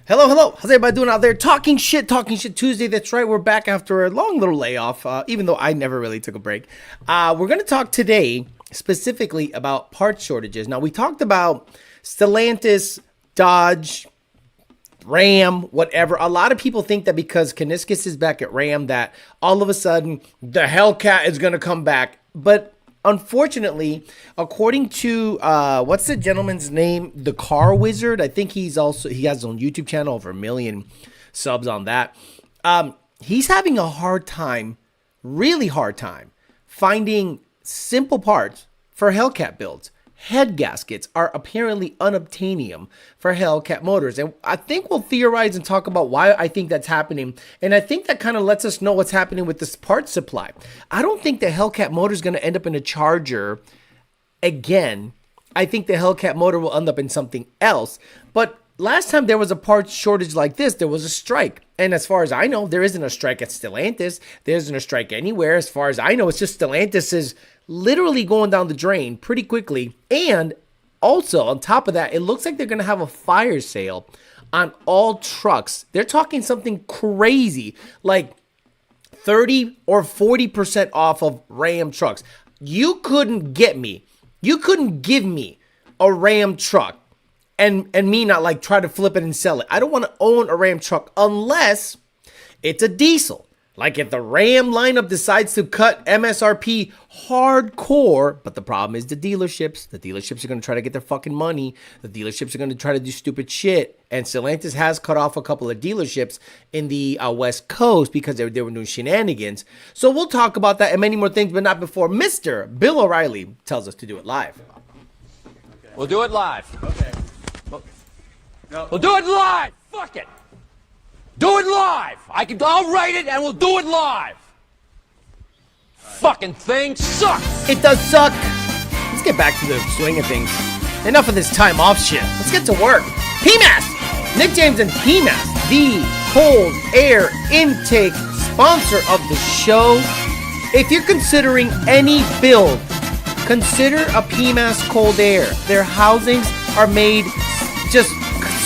Hello, hello. How's everybody doing out there? Talking shit Tuesday. That's right. We're back after a long little layoff, even though I never really took a break. We're going to talk today specifically about part shortages. Now, we talked about Stellantis, Dodge, Ram, whatever. A lot of people think that because Kuniskis is back at Ram that all of a sudden the Hellcat is going to come back. But unfortunately, according to what's the gentleman's name? The Car Wizard. I think he has his own YouTube channel, over 1 million subs on that. He's having a hard time, really hard time, finding simple parts for Hellcat builds. Head gaskets are apparently unobtainium for Hellcat motors. And I think we'll theorize and talk about why I think that's happening. And I think that kind of lets us know what's happening with this part supply. I don't think the Hellcat motor is going to end up in a Charger again. I think the Hellcat motor will end up in something else. But last time there was a part shortage like this, there was a strike. And as far as I know, there isn't a strike at Stellantis. There isn't a strike anywhere. As far as I know, it's just Stellantis is literally going down the drain pretty quickly. And also, on top of that, it looks like they're going to have a fire sale on all trucks. They're talking something crazy, like 30 or 40% off of Ram trucks. You couldn't give me a Ram truck and me not like try to flip it and sell it. I don't want to own a Ram truck unless it's a diesel. Like if the Ram lineup decides to cut MSRP hardcore, but the problem is the dealerships. The dealerships are going to try to get their fucking money. The dealerships are going to try to do stupid shit. And Stellantis has cut off a couple of dealerships in the West Coast because they were doing shenanigans. So we'll talk about that and many more things, but not before Mr. Bill O'Reilly tells us to do it live. Okay. We'll do it live. Okay. We'll do it live. Fuck it. Do it live. I'll write it and we'll do it live. Fucking thing sucks. It does suck. Let's get back to the swing of things. Enough of this time off shit. Let's get to work. PMAS. Nick James and PMAS, the cold air intake sponsor of the show. If you're considering any build, consider a PMAS cold air. Their housings are made just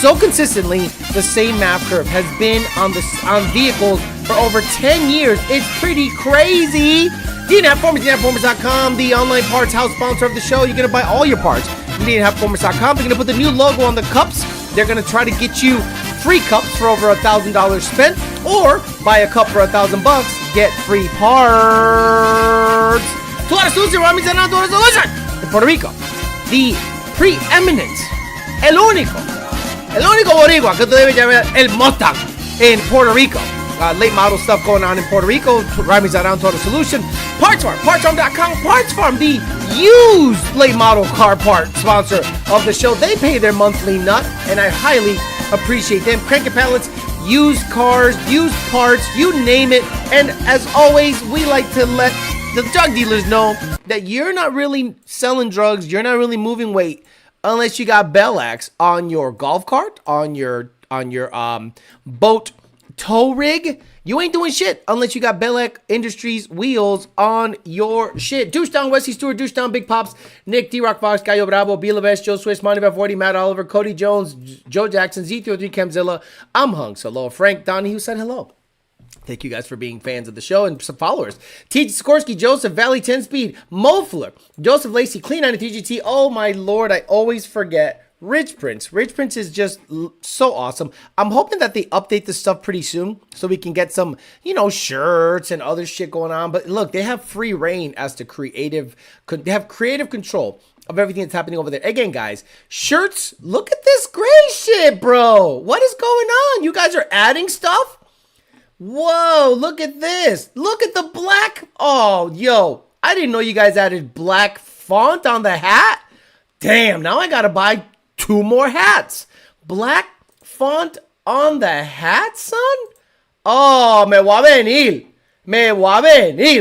so consistently. The same map curve has been on vehicles for over 10 years. It's pretty crazy. DNAPformers.com, the online parts house sponsor of the show. You're going to buy all your parts from DNAPformers.com. They're going to put the new logo on the cups. They're going to try to get you free cups for over $1,000 spent, or buy a cup for $1,000, get free parts. In Puerto Rico, the preeminent, el único boricua que tú debes llamar el Mustang in Puerto Rico. Late model stuff going on in Puerto Rico. Ramy's Around Total Solution. Parts Farm, partsfarm.com. Parts Farm, the used late model car part sponsor of the show. They pay their monthly nut, and I highly appreciate them. Cranky pallets, used cars, used parts, you name it. And as always, we like to let the drug dealers know that you're not really selling drugs, you're not really moving weight unless you got Bellax on your golf cart, on your boat tow rig. You ain't doing shit unless you got Bellac Industries wheels on your shit. Douchetown, Wesley Stewart, Douchetown, Big Pops, Nick, D-Rock Fox, Gallo Bravo, Bielavesh, Joe Swiss, Monty Beth 40, Matt Oliver, Cody Jones, Joe Jackson, Z303, Kemzilla, I'm Hung Solo, Frank Donnie, who said hello. Thank you guys for being fans of the show and some followers. T. Sikorsky, Joseph, Valley 10 Speed, Mofler, Joseph Lacey, Clean 93 GT. Oh my lord, I always forget. Rich Prince. Rich Prince is just so awesome. I'm hoping that they update this stuff pretty soon so we can get some, shirts and other shit going on. But look, they have free reign as to they have creative control of everything that's happening over there. Again, guys, shirts, look at this gray shit, bro. What is going on? You guys are adding stuff? Whoa, look at this. Look at the black. Oh, yo, I didn't know you guys added black font on the hat. Damn, now I gotta buy 2 more hats. Black font on the hat, son? Oh, me voy a venir.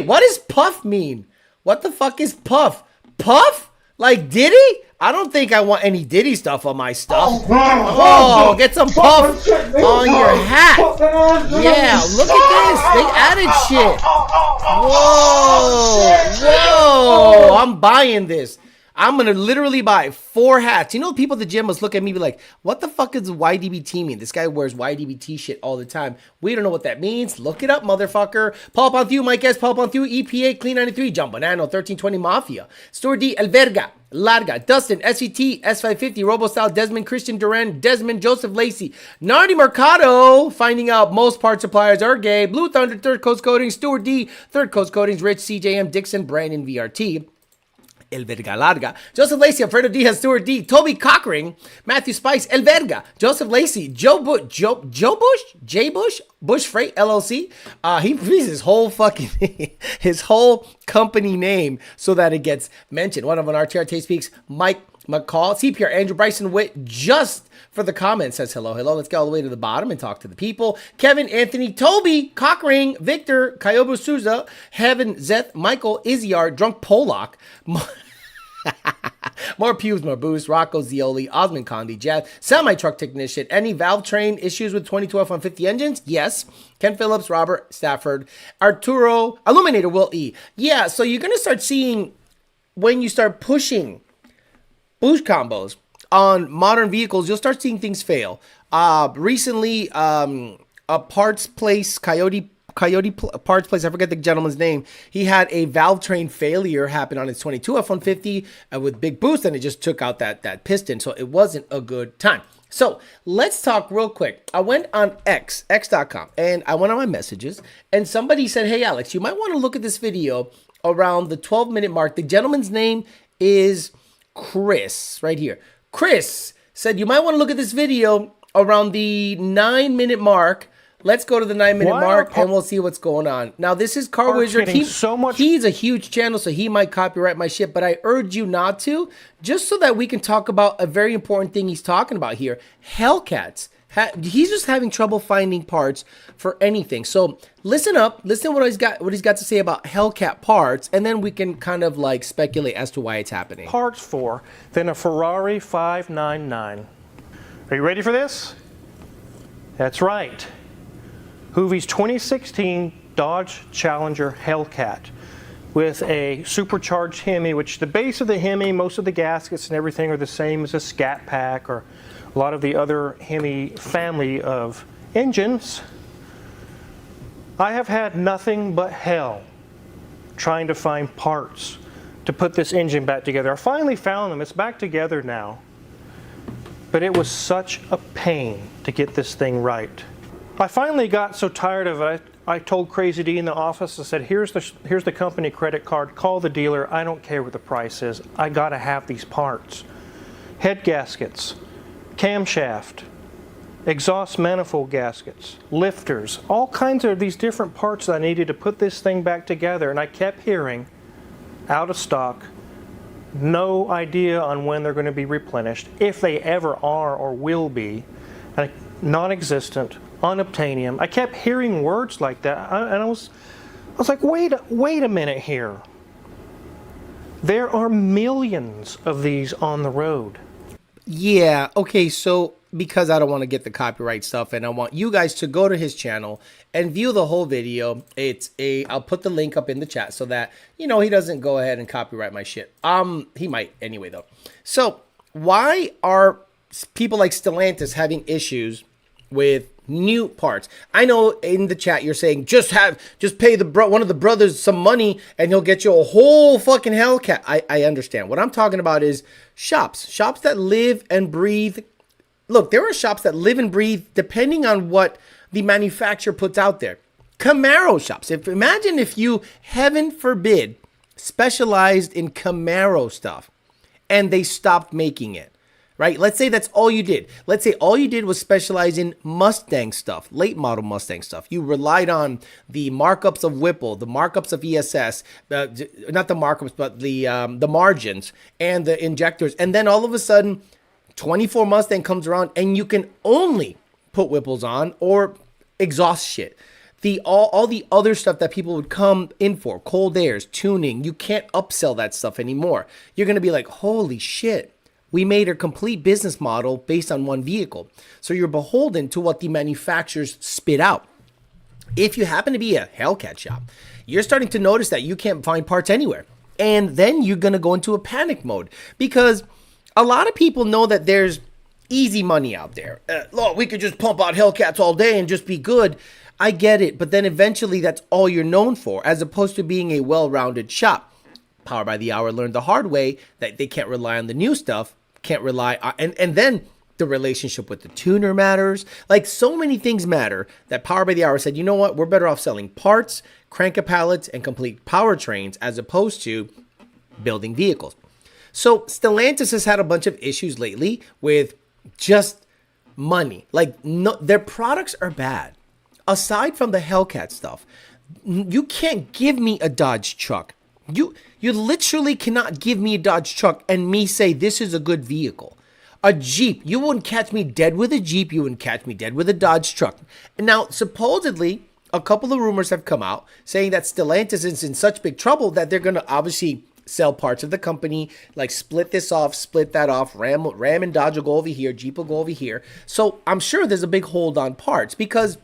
What does puff mean? What the fuck is puff? Puff? Like Diddy? I don't think I want any Diddy stuff on my stuff. Oh, get some puff on your hat. Yeah, look at this. They added shit. Whoa. I'm buying this. I'm going to literally buy 4 hats. You know, people at the gym must look at me and be like, what the fuck does YDBT mean? This guy wears YDBT shit all the time. We don't know what that means. Look it up, motherfucker. Paul Ponthieu, Mike S. Paul Ponthieu, EPA, Clean 93, John Bonanno, 1320 Mafia, Stuart D, Elverga, Larga, Dustin, SVT, S550, RoboStyle, Desmond, Christian Duran, Desmond, Joseph Lacey, Nardi Mercado, finding out most part suppliers are gay, Blue Thunder, Third Coast Coatings, Stuart D, Third Coast Coatings, Rich, CJM, Dixon, Brandon, VRT, El Verga Larga, Joseph Lacey, Alfredo Diaz, Stuart D, Toby Cockring, Matthew Spice, El Verga, Joseph Lacey, Joe Bush, J Bush, Bush Freight LLC. He reads his whole fucking his whole company name so that it gets mentioned. One of them on RTR Taste Speaks, Mike McCall, CPR, Andrew Bryson Witt, just for the comments says hello. Let's go all the way to the bottom and talk to the people. Kevin, Anthony, Toby, Cockring, Victor, Kyobu Souza, Heaven, Zeth, Michael, Iziar, Drunk Polak, more pubes, more boost, Rocco Zioli, Osmond Condi, Jeff, semi-truck technician, any valve train issues with 22 F-150 engines? Yes. Ken Phillips, Robert Stafford, Arturo, Illuminator, Will E. Yeah, so you're going to start seeing when you start pushing boost combos on modern vehicles, you'll start seeing things fail. Recently, a parts place, Coyote Parts Place, I forget the gentleman's name, he had a valve train failure happen on his 22 F-150 with big boost, and it just took out that piston, so it wasn't a good time. So let's talk real quick. I went on x.com, and I went on my messages, and somebody said, hey, Alex, you might want to look at this video around the 12-minute mark. The gentleman's name is Chris, right here. Chris said, you might want to look at this video around the 9-minute mark. Let's go to the 9-minute mark and we'll see what's going on. Now, this is Car Wizard. He's a huge channel, so he might copyright my shit, but I urge you not to, just so that we can talk about a very important thing he's talking about here. Hellcats. He's just having trouble finding parts for anything. So listen up, listen what he's got to say about Hellcat parts, and then we can kind of like speculate as to why it's happening. Parts for than a Ferrari 599. Are you ready for this? That's right. Hoovy's 2016 Dodge Challenger Hellcat with a supercharged Hemi, which the base of the Hemi, most of the gaskets and everything are the same as a Scat Pack or a lot of the other Hemi family of engines. I have had nothing but hell trying to find parts to put this engine back together. I finally found them. It's back together now. But it was such a pain to get this thing right. I finally got so tired of it, I told Crazy D in the office, I said, here's the company credit card, call the dealer, I don't care what the price is, I gotta have these parts. Head gaskets, camshaft, exhaust manifold gaskets, lifters, all kinds of these different parts that I needed to put this thing back together, and I kept hearing, out of stock, no idea on when they're going to be replenished, if they ever are or will be, non-existent, unobtainium. I kept hearing words like that, and I was like, wait a minute here. There are millions of these on the road. Yeah, okay, so because I don't want to get the copyright stuff and I want you guys to go to his channel and view the whole video, I'll put the link up in the chat so that, you know, he doesn't go ahead and copyright my shit. He might anyway though. So why are people like Stellantis having issues with new parts? I know in the chat you're saying just pay one of the brothers some money and he'll get you a whole fucking Hellcat. I understand. What I'm talking about is shops that live and breathe. Look, there are shops that live and breathe depending on what the manufacturer puts out there. Camaro shops. Imagine if you, heaven forbid, specialized in Camaro stuff and they stopped making it. Right? Let's say that's all you did. Let's say all you did was specialize in Mustang stuff, late model Mustang stuff. You relied on the markups of Whipple, the markups of ESS, not the markups, but the margins and the injectors. And then all of a sudden, 24 Mustang comes around and you can only put Whipples on or exhaust shit. All the other stuff that people would come in for, cold airs, tuning, you can't upsell that stuff anymore. You're going to be like, holy shit. We made a complete business model based on one vehicle. So you're beholden to what the manufacturers spit out. If you happen to be a Hellcat shop, you're starting to notice that you can't find parts anywhere. And then you're going to go into a panic mode because a lot of people know that there's easy money out there. Look, we could just pump out Hellcats all day and just be good. I get it, but then eventually that's all you're known for, as opposed to being a well-rounded shop. Power by the Hour learned the hard way that they can't rely on the new stuff, can't rely on, and then the relationship with the tuner matters. Like, so many things matter that Power by the Hour said, you know what, we're better off selling parts, cranker pallets, and complete powertrains as opposed to building vehicles. So Stellantis has had a bunch of issues lately with just money. Like, no, their products are bad. Aside from the Hellcat stuff, you can't give me a Dodge truck. You literally cannot give me a Dodge truck and me say this is a good vehicle. A Jeep, you wouldn't catch me dead with a Jeep. You wouldn't catch me dead with a Dodge truck. And now, supposedly, a couple of rumors have come out saying that Stellantis is in such big trouble that they're going to obviously sell parts of the company, like split this off, split that off. Ram and Dodge will go over here, Jeep will go over here. So I'm sure there's a big hold on parts because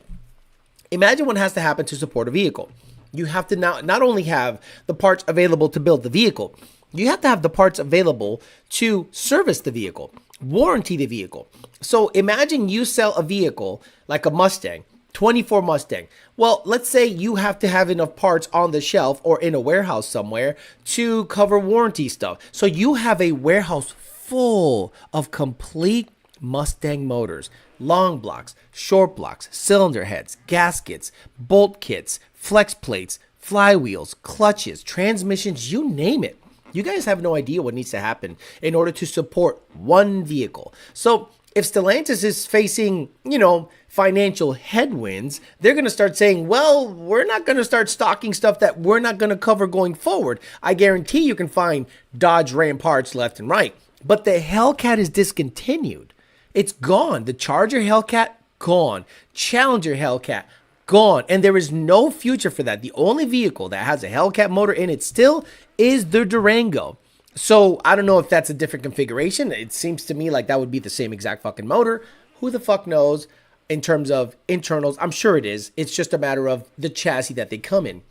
imagine what has to happen to support a vehicle. You have to now not only have the parts available to build the vehicle, you have to have the parts available to service the vehicle, warranty the vehicle. So imagine you sell a vehicle like a Mustang, 24 Mustang. Well, let's say you have to have enough parts on the shelf or in a warehouse somewhere to cover warranty stuff. So you have a warehouse full of complete Mustang motors, long blocks, short blocks, cylinder heads, gaskets, bolt kits, flex plates, flywheels, clutches, transmissions, you name it. You guys have no idea what needs to happen in order to support one vehicle. So if Stellantis is facing, financial headwinds, they're going to start saying, well, we're not going to start stocking stuff that we're not going to cover going forward. I guarantee you can find Dodge Ram parts left and right. But the Hellcat is discontinued. It's gone. The Charger Hellcat, gone. Challenger Hellcat, gone. And there is no future for that. The only vehicle that has a Hellcat motor in it still is the Durango. So I don't know if that's a different configuration. It seems to me like that would be the same exact fucking motor. Who the fuck knows in terms of internals? I'm sure it is. It's just a matter of the chassis that they come in.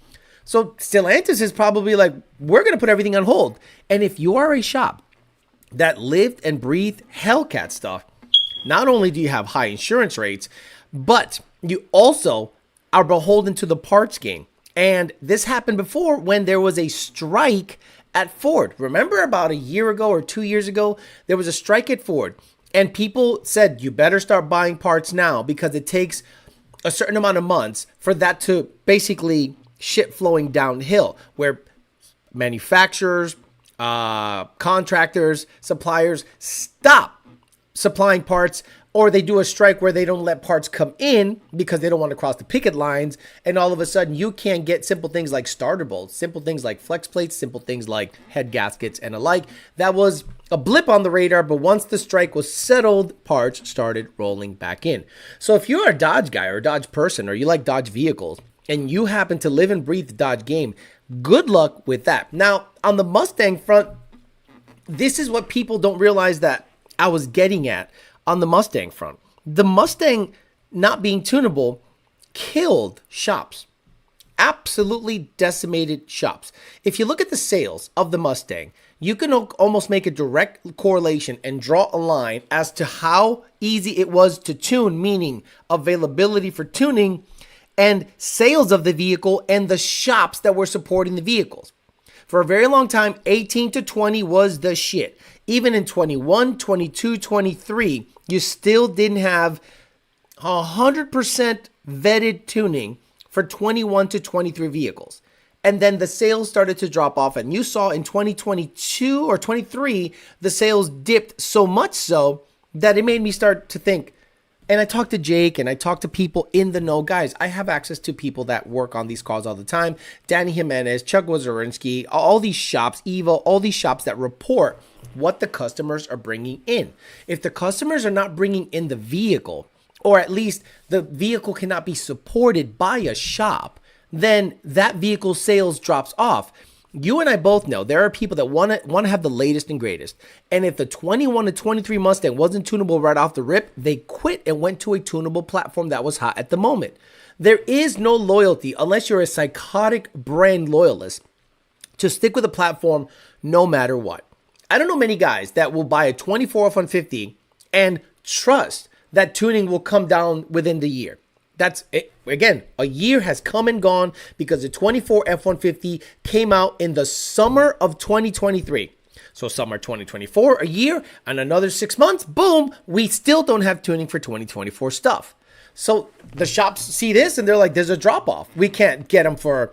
So Stellantis is probably like, we're going to put everything on hold. And if you are a shop that lived and breathed Hellcat stuff, not only do you have high insurance rates, but you also are beholden to the parts game. And this happened before when there was a strike at Ford. Remember about a year ago or 2 years ago, there was a strike at Ford. And people said, you better start buying parts now because it takes a certain amount of months for that to basically shit flowing downhill, where manufacturers, contractors, suppliers stop supplying parts, or they do a strike where they don't let parts come in because they don't want to cross the picket lines. And all of a sudden you can't get simple things like starter bolts, simple things like flex plates, simple things like head gaskets and alike. That was a blip on the radar, but once the strike was settled, parts started rolling back in. So if you're a Dodge guy or a Dodge person, or you like Dodge vehicles and you happen to live and breathe the Dodge game, good luck with that. Now, on the Mustang front, this is what people don't realize that I was getting at on the Mustang front. The Mustang not being tunable killed shops. Absolutely decimated shops. If you look at the sales of the Mustang, you can almost make a direct correlation and draw a line as to how easy it was to tune, meaning availability for tuning and sales of the vehicle and the shops that were supporting the vehicles. For a very long time, 18 to 20 was the shit. Even in 21, 22, 23, you still didn't have 100% vetted tuning for 21 to 23 vehicles. And then the sales started to drop off. And you saw in 2022 or 23, the sales dipped so much so that it made me start to think. And I talked to Jake and I talked to people in the know. Guys, I have access to people that work on these cars all the time. Danny Jimenez, Chuck Wazarinsky, all these shops, Evo, all these shops that report what the customers are bringing in. If the customers are not bringing in the vehicle, or at least the vehicle cannot be supported by a shop, then that vehicle sales drops off. You and I both know there are people that want to have the latest and greatest. And if the 21 to 23 Mustang wasn't tunable right off the rip, they quit and went to a tunable platform that was hot at the moment. There is no loyalty unless you're a psychotic brand loyalist to stick with a platform no matter what. I don't know many guys that will buy a 24 F-150 and trust that tuning will come down within the year. That's it. Again, a year has come and gone because the 24 F-150 came out in the summer of 2023. So summer 2024, a year, and another 6 months, boom, we still don't have tuning for 2024 stuff. So the shops see this and they're like, there's a drop off. We can't get them for,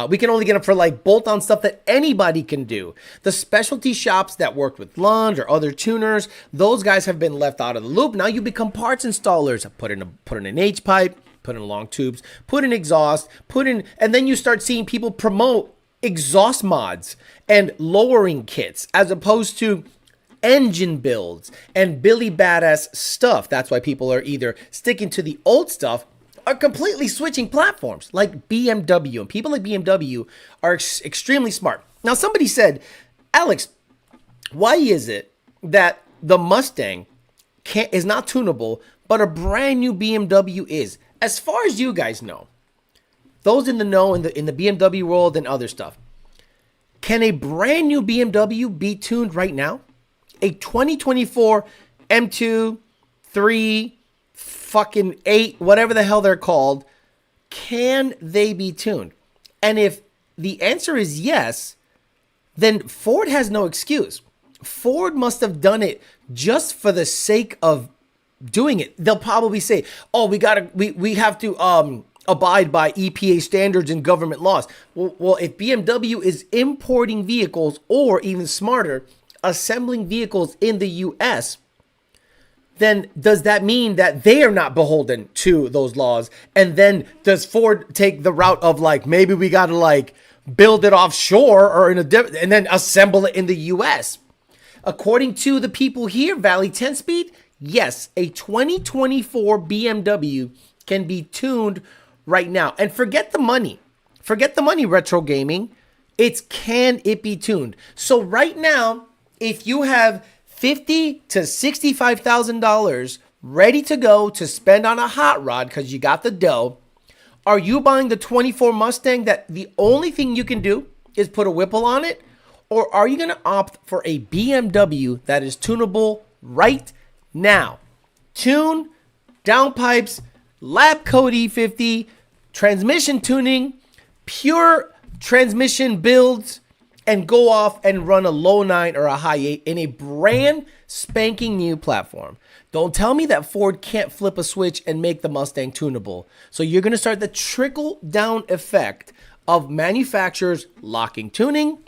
we can only get them for like bolt-on stuff that anybody can do. The specialty shops that worked with Lund or other tuners, those guys have been left out of the loop. Now you become parts installers. Put in an H-pipe, put in long tubes, put in exhaust, and then you start seeing people promote exhaust mods and lowering kits as opposed to engine builds and Billy Badass stuff. That's why people are either sticking to the old stuff or completely switching platforms like BMW. And people like BMW are extremely smart. Now, somebody said, Alex, why is it that the Mustang is not tunable, but a brand new BMW is? As far as you guys know, those in the know in the BMW world and other stuff, can a brand new BMW be tuned right now? A 2024 M2, 3, fucking 8, whatever the hell they're called, can they be tuned? And if the answer is yes, then Ford has no excuse. Ford must have done it just for the sake of doing it. They'll probably say, oh, we have to abide by EPA standards and government laws. Well, if BMW is importing vehicles, or even smarter, assembling vehicles in the US, then does that mean that they are not beholden to those laws? And then does Ford take the route of like, maybe we got to like build it offshore or and then assemble it in the US? According to the people here, Valley 10 Speed, yes, a 2024 BMW can be tuned right now. And forget the money. Forget the money, retro gaming. Can it be tuned? So right now, if you have $50,000 to $65,000 ready to go to spend on a hot rod because you got the dough, are you buying the 24 Mustang that the only thing you can do is put a Whipple on it? Or are you going to opt for a BMW that is tunable right now? Tune, downpipes, lab code E50, transmission tuning, pure transmission builds, and go off and run a low 9 or a high 8 in a brand spanking new platform. Don't tell me that Ford can't flip a switch and make the Mustang tunable. So you're going to start the trickle down effect of manufacturers locking tuning,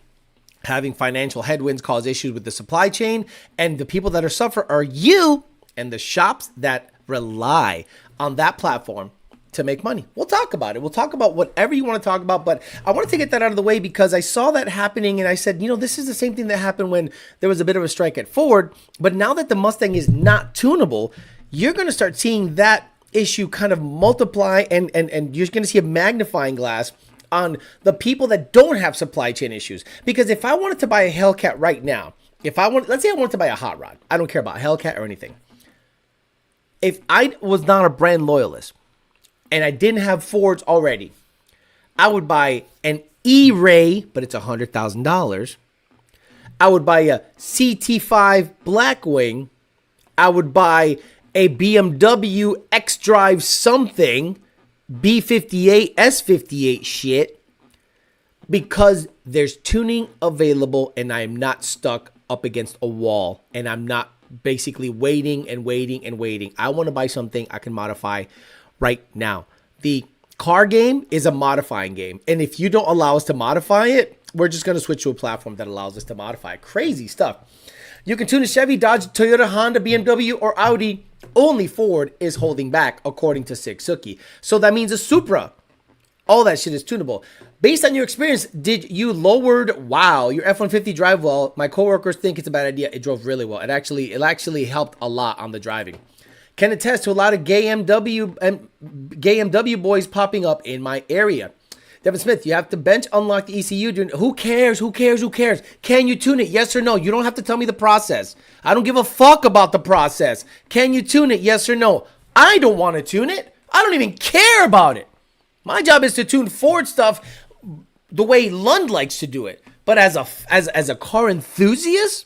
having financial headwinds cause issues with the supply chain, and the people that are suffer are you and the shops that rely on that platform to make money. We'll talk about it. We'll talk about whatever you want to talk about, but I wanted to get that out of the way because I saw that happening and I said, this is the same thing that happened when there was a bit of a strike at Ford, but now that the Mustang is not tunable, you're going to start seeing that issue kind of multiply and you're going to see a magnifying glass on the people that don't have supply chain issues. Because if I wanted to buy a Hellcat right now, let's say I wanted to buy a hot rod, I don't care about Hellcat or anything. If I was not a brand loyalist, and I didn't have Fords already, I would buy an E-Ray, but it's $100,000. I would buy a CT5 Blackwing. I would buy a BMW X-Drive something, B58, S58 shit, because there's tuning available and I am not stuck up against a wall and I'm not basically waiting. I want to buy something I can modify right now. The car game is a modifying game. And if you don't allow us to modify it, we're just going to switch to a platform that allows us to modify crazy stuff. You can tune a Chevy, Dodge, Toyota, Honda, BMW, or Audi. Only Ford is holding back, according to Siksuki. So that means a Supra. All that shit is tunable. Based on your experience, did you lowered, your F-150 drive well? My coworkers think it's a bad idea. It drove really well. It actually helped a lot on the driving. Can attest to a lot of gay MW boys popping up in my area. Devin Smith, you have to bench unlock the ECU. Who cares? Can you tune it? Yes or no? You don't have to tell me the process. I don't give a fuck about the process. Can you tune it? Yes or no? I don't want to tune it. I don't even care about it. My job is to tune Ford stuff the way Lund likes to do it. But as a car enthusiast,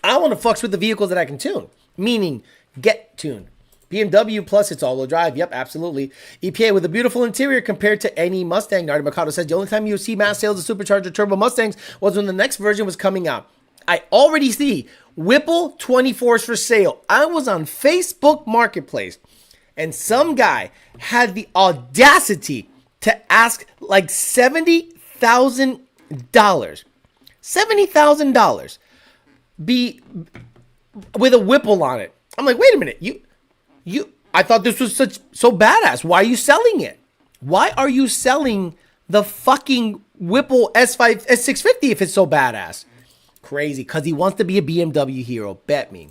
I want to fucks with the vehicles that I can tune, meaning get tuned. BMW plus it's all-wheel drive. Yep, absolutely. EPA with a beautiful interior compared to any Mustang. Nardi Mercado says the only time you see mass sales of supercharged turbo Mustangs was when the next version was coming out. I already see Whipple 24s for sale. I was on Facebook Marketplace and some guy had the audacity to ask like $70,000. $70,000 be with a Whipple on it. I'm like, wait a minute, I thought this was so badass. Why are you selling it? Why are you selling the fucking Whipple S650 if it's so badass? Crazy, because he wants to be a BMW hero. Bet me.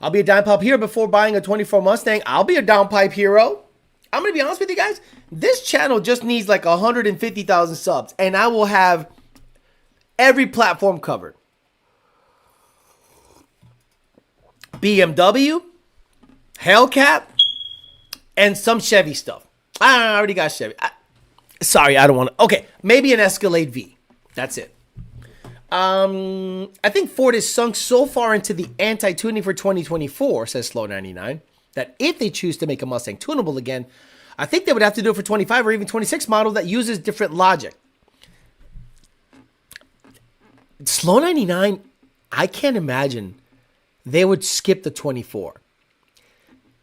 I'll be a downpipe hero before buying a 24 Mustang. I'll be a downpipe hero. I'm going to be honest with you guys. This channel just needs like 150,000 subs, and I will have every platform covered. BMW, Hellcat, and some Chevy stuff. I already got Chevy. Sorry, I don't want to. Okay, maybe an Escalade V. That's it. I think Ford is sunk so far into the anti-tuning for 2024, says Slow99, that if they choose to make a Mustang tunable again, I think they would have to do it for 25 or even 26 model that uses different logic. Slow99, I can't imagine they would skip the 24.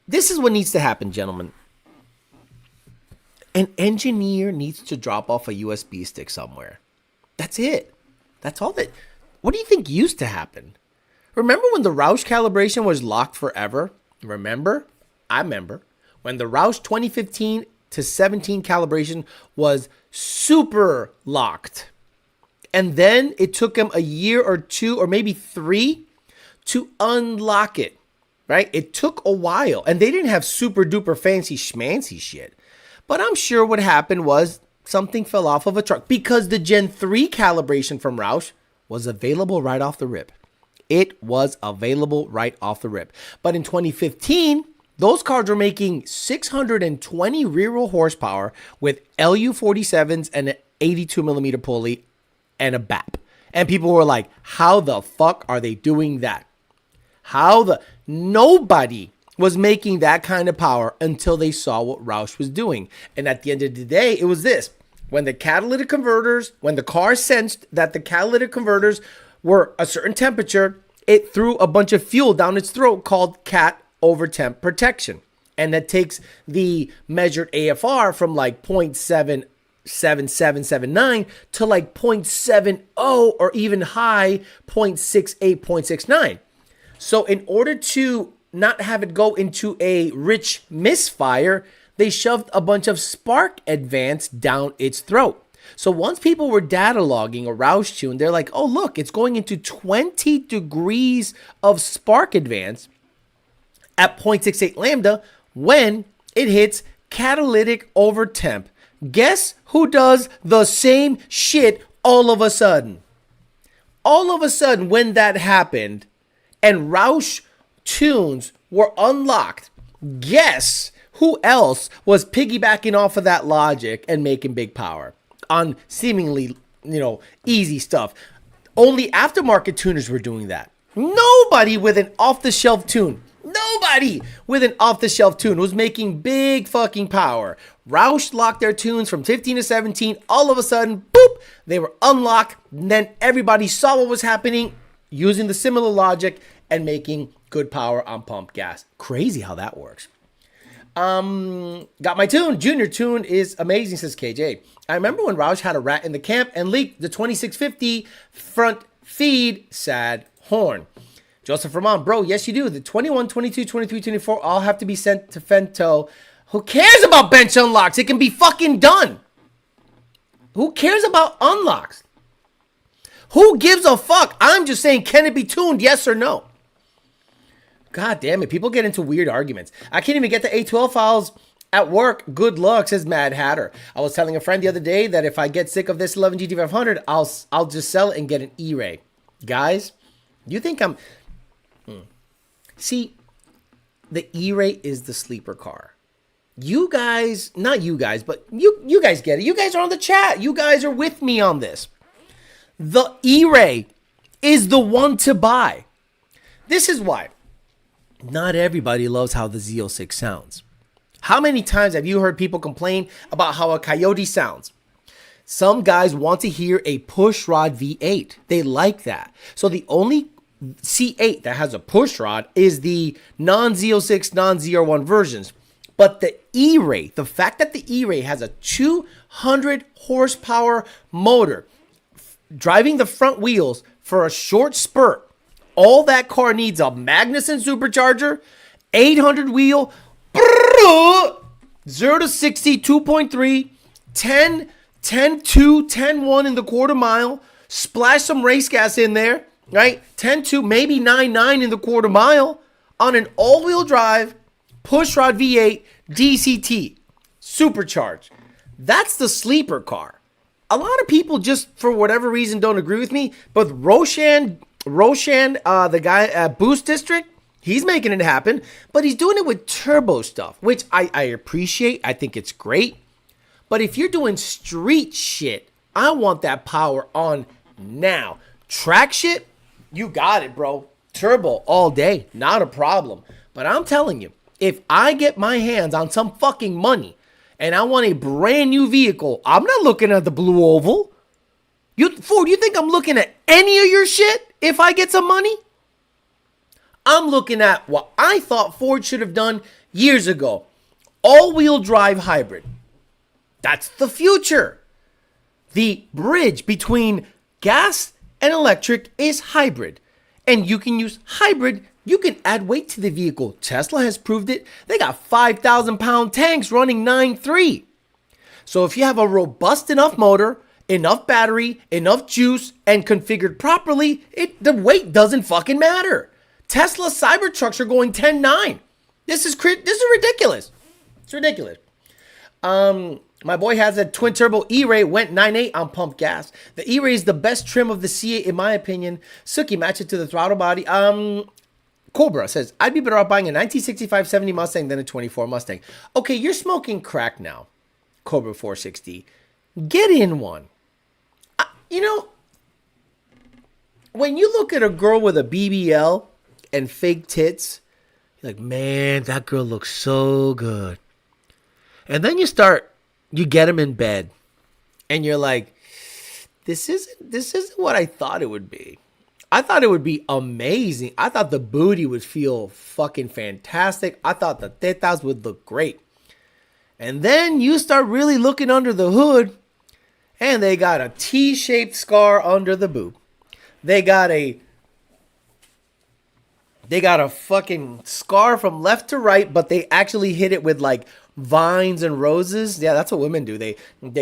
This is what needs to happen, gentlemen. An engineer needs to drop off a USB stick somewhere. That's it. That's all that. What do you think used to happen? Remember when the Roush calibration was locked forever? Remember? I remember. When the Roush 2015 to 17 calibration was super locked. And then it took them a year or two or maybe 3 to unlock it. Right? It took a while. And they didn't have super duper fancy schmancy shit. But I'm sure what happened was something fell off of a truck because the Gen 3 calibration from Roush was available right off the rip. It was available right off the rip. But in 2015, those cars were making 620 rear-wheel horsepower with LU47s and an 82 millimeter pulley and a BAP. And people were like, how the fuck are they doing that? Nobody was making that kind of power until they saw what Roush was doing. And at the end of the day, it was this. When the catalytic converters, when the car sensed that the catalytic converters were a certain temperature, it threw a bunch of fuel down its throat called cat over temp protection. And that takes the measured AFR from like 0.77779 to like 0.70 or even high 0.68, 0.69. So in order to not have it go into a rich misfire, they shoved a bunch of spark advance down its throat. So once people were data logging a Roush tune, they're like, oh, look, it's going into 20 degrees of spark advance at 0.68 lambda when it hits catalytic over temp. Guess who does the same shit all of a sudden? All of a sudden, when that happened and Roush tunes were unlocked, guess who else was piggybacking off of that logic and making big power on seemingly, easy stuff? Only aftermarket tuners were doing that. Nobody with an off-the-shelf tune. Nobody with an off-the-shelf tune was making big fucking power. Roush locked their tunes from 15 to 17. All of a sudden, boop, they were unlocked. And then everybody saw what was happening using the similar logic and making good power on pump gas. Crazy how that works. Got my tune. Junior tune is amazing, says KJ. I remember when Roush had a rat in the camp and leaked the 2650 front feed sad horn. Joseph Ramon, bro, yes you do. The 21, 22, 23, 24 all have to be sent to Fento. Who cares about bench unlocks? It can be fucking done. Who cares about unlocks? Who gives a fuck? I'm just saying, can it be tuned? Yes or no? God damn it. People get into weird arguments. I can't even get the A12 files at work. Good luck, says Mad Hatter. I was telling a friend the other day that if I get sick of this 11 GT500, I'll just sell it and get an E-Ray. Guys, you think I'm... See, the E-Ray is the sleeper car. you guys, not you guys, but you guys get it. You guys are on the chat. You guys are with me on this. The E-Ray is the one to buy. This is why not everybody loves how the Z06 sounds. How many times have you heard people complain about how a Coyote sounds? Some guys want to hear a pushrod V8. They like that. So the only C8 that has a pushrod is the non-Z06, non-ZR1 versions. But the E-Ray, the fact that the E-Ray has a 200 horsepower motor driving the front wheels for a short spurt, all that car needs a Magnuson supercharger, 800 wheel, 0 to 60, 2.3, 10, 10.2, 10.1 in the quarter mile, splash some race gas in there, right? 10.2, maybe 9.9 in the quarter mile on an all-wheel drive, pushrod V8, DCT, supercharged. That's the sleeper car. A lot of people just, for whatever reason, don't agree with me, but Roshan, the guy at Boost District, he's making it happen, but he's doing it with turbo stuff, which I appreciate. I think it's great. But if you're doing street shit, I want that power on now. Track shit, you got it, bro. Turbo all day, not a problem. But I'm telling you, if I get my hands on some fucking money and I want a brand new vehicle, I'm not looking at the blue oval. Ford, you think I'm looking at any of your shit if I get some money? I'm looking at what I thought Ford should have done years ago. All-wheel drive hybrid. That's the future. The bridge between gas and electric is hybrid. And you can use hybrid. You can add weight to the vehicle. Tesla has proved it. They got 5,000 pound tanks running 9.3. So if you have a robust enough motor, enough battery, enough juice, and configured properly, the weight doesn't fucking matter. Tesla Cybertrucks are going 10.9. This is ridiculous. It's ridiculous. My boy has a twin turbo E-Ray, went 9.8 on pump gas. The E-Ray is the best trim of the C8 in my opinion. Suki, match it to the throttle body. Cobra says, I'd be better off buying a 1965-70 Mustang than a 24 Mustang. Okay, you're smoking crack now, Cobra 460. Get in one. When you look at a girl with a BBL and fake tits, you're like, man, that girl looks so good. And then you get them in bed, and you're like, this isn't what I thought it would be. I thought it would be amazing. I thought the booty would feel fucking fantastic. I thought the tetas would look great. And then you start really looking under the hood, and they got a T-shaped scar under the boob. They got a fucking scar from left to right, but they actually hit it with like vines and roses. Yeah, that's what women do. They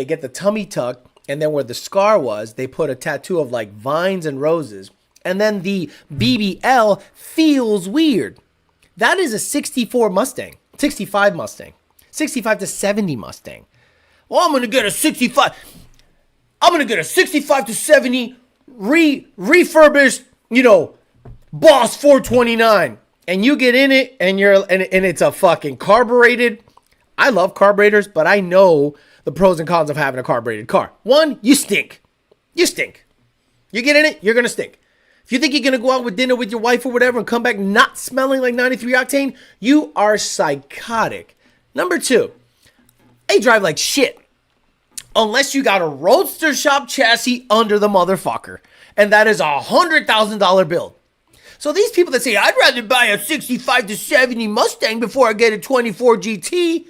get the tummy tuck, and then where the scar was, they put a tattoo of like vines and roses. And then the BBL feels weird. That is a 64 Mustang, 65 Mustang, 65 to 70 Mustang. Well, I'm going to get a 65. I'm going to get a 65 to 70 refurbished, Boss 429. And you get in it and it's a fucking carbureted. I love carburetors, but I know the pros and cons of having a carbureted car. One, you stink. You stink. You get in it, you're going to stink. If you think you're going to go out with dinner with your wife or whatever and come back not smelling like 93 octane, you are psychotic. Number two, they drive like shit. Unless you got a Roadster shop chassis under the motherfucker. And that is a $100,000 build. So these people that say, I'd rather buy a 65 to 70 Mustang before I get a 24 GT,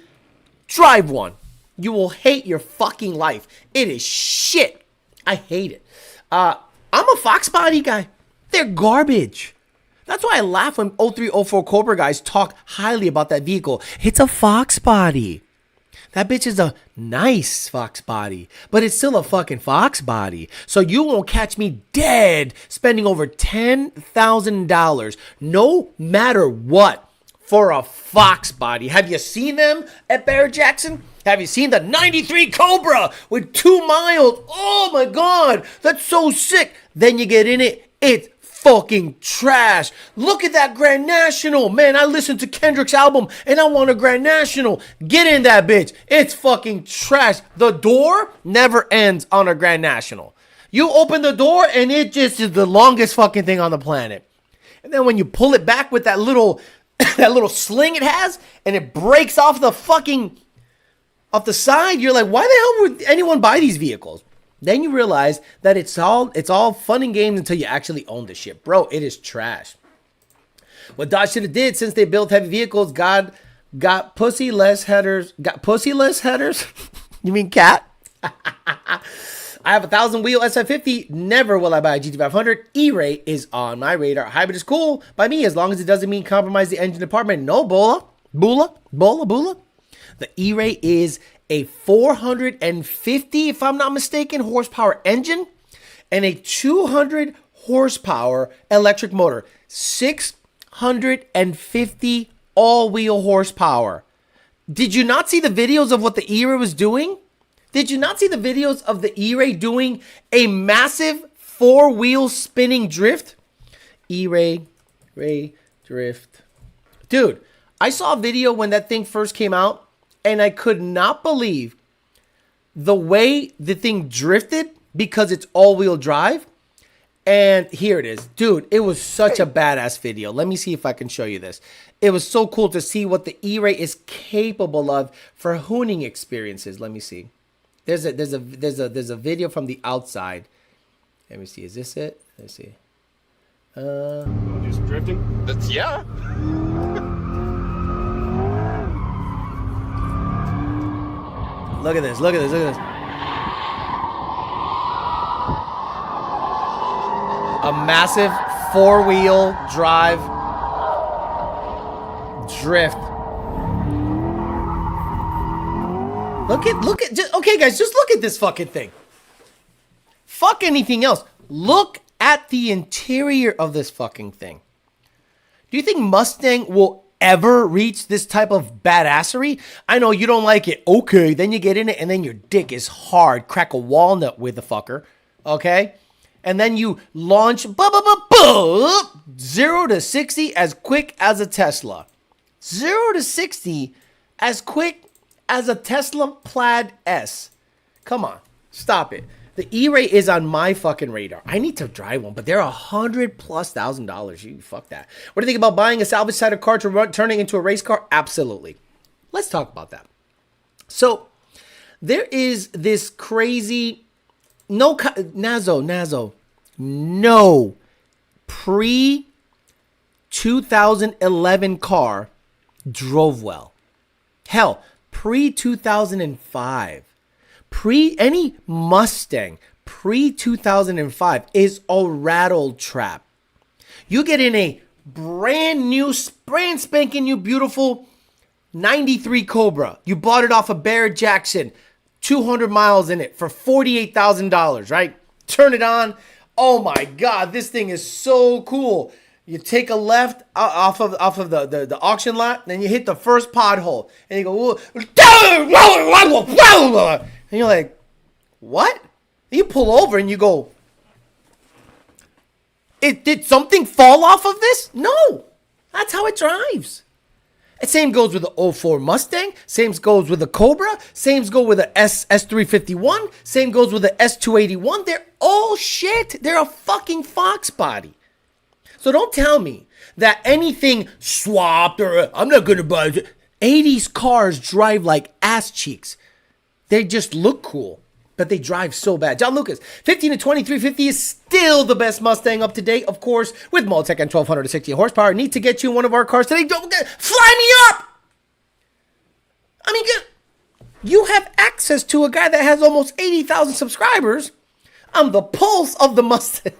drive one. You will hate your fucking life. It is shit. I hate it. I'm a Foxbody guy. They're garbage. That's why I laugh when 0304 Cobra guys talk highly about that vehicle. It's a Foxbody. That bitch is a nice Foxbody, but it's still a fucking Foxbody. So you won't catch me dead spending over $10,000, no matter what, for a Foxbody. Have you seen them at Barrett Jackson? Have you seen the 93 Cobra with 2 miles? Oh my God, that's so sick. Then you get in it, it's fucking trash. Look at that Grand National. Man, I listened to Kendrick's album and I want a Grand National. Get in that bitch. It's fucking trash. The door never ends on a Grand National. You open the door and it just is the longest fucking thing on the planet. And then when you pull it back with that little that little sling it has and it breaks off the side, you're like, why the hell would anyone buy these vehicles? Then you realize that it's all fun and games until you actually own the shit. Bro, it is trash. What Dodge should have did since they built heavy vehicles, God got pussy less headers. Got pussy less headers? You mean cat? I have a 1,000 wheel SF50. Never will I buy a GT500. E-Ray is on my radar. Hybrid is cool by me as long as it doesn't mean compromise the engine department. No, Bula. The E-Ray is a 450, if I'm not mistaken, horsepower engine and a 200 horsepower electric motor. 650 all-wheel horsepower. Did you not see the videos of what the E-Ray was doing? Did you not see the videos of the E-Ray doing a massive 4-wheel spinning drift? E-Ray drift. Dude, I saw a video when that thing first came out, and I could not believe the way the thing drifted because it's all-wheel drive. And here it is. Dude, it was such a badass video. Let me see if I can show you this. It was so cool to see what the E-Ray is capable of for hooning experiences. Let me see. There's a video from the outside. Let me see. Is this it? Let's see. Just drifting? That's, yeah. Look at this. Look at this. Look at this. A massive 4-wheel drive drift. Okay, guys, just look at this fucking thing. Fuck anything else. Look at the interior of this fucking thing. Do you think Mustang will ever reach this type of badassery? I know you don't like it. Okay, then you get in it and then your dick is hard. Crack a walnut with the fucker. Okay? And then you launch 0 to 60 as quick as a Tesla. 0 to 60 as quick as a Tesla Plaid S. Come on, stop it. The E-Ray is on my fucking radar. I need to drive one, but they're $100,000+. You fuck that. What do you think about buying a salvage sided car to turning into a race car? Absolutely. Let's talk about that. So there is this crazy no pre 2011 car drove well. Hell, pre 2005. Any Mustang pre 2005 is a rattle trap. You get in a brand spanking new, beautiful 93 Cobra. You bought it off of Barrett Jackson, 200 miles in it for $48,000, right? Turn it on. Oh my God, this thing is so cool. You take a left off of the auction lot, then you hit the first pothole, and you go, and you're like, what? And you pull over and you go, did something fall off of this? No, that's how it drives. And same goes with the 04 Mustang. Same goes with the Cobra. Same goes with the S351. Same goes with the S281. They're all shit. They're a fucking Foxbody. So don't tell me that anything swapped or I'm not going to buy it. 80s cars drive like ass cheeks. They just look cool, but they drive so bad. John Lucas, 15 to 2350 is still the best Mustang up to date, of course, with Multec and 1260 horsepower. Need to get you in one of our cars today. Don't fly me up! I mean, you have access to a guy that has almost 80,000 subscribers. I'm the pulse of the Mustang.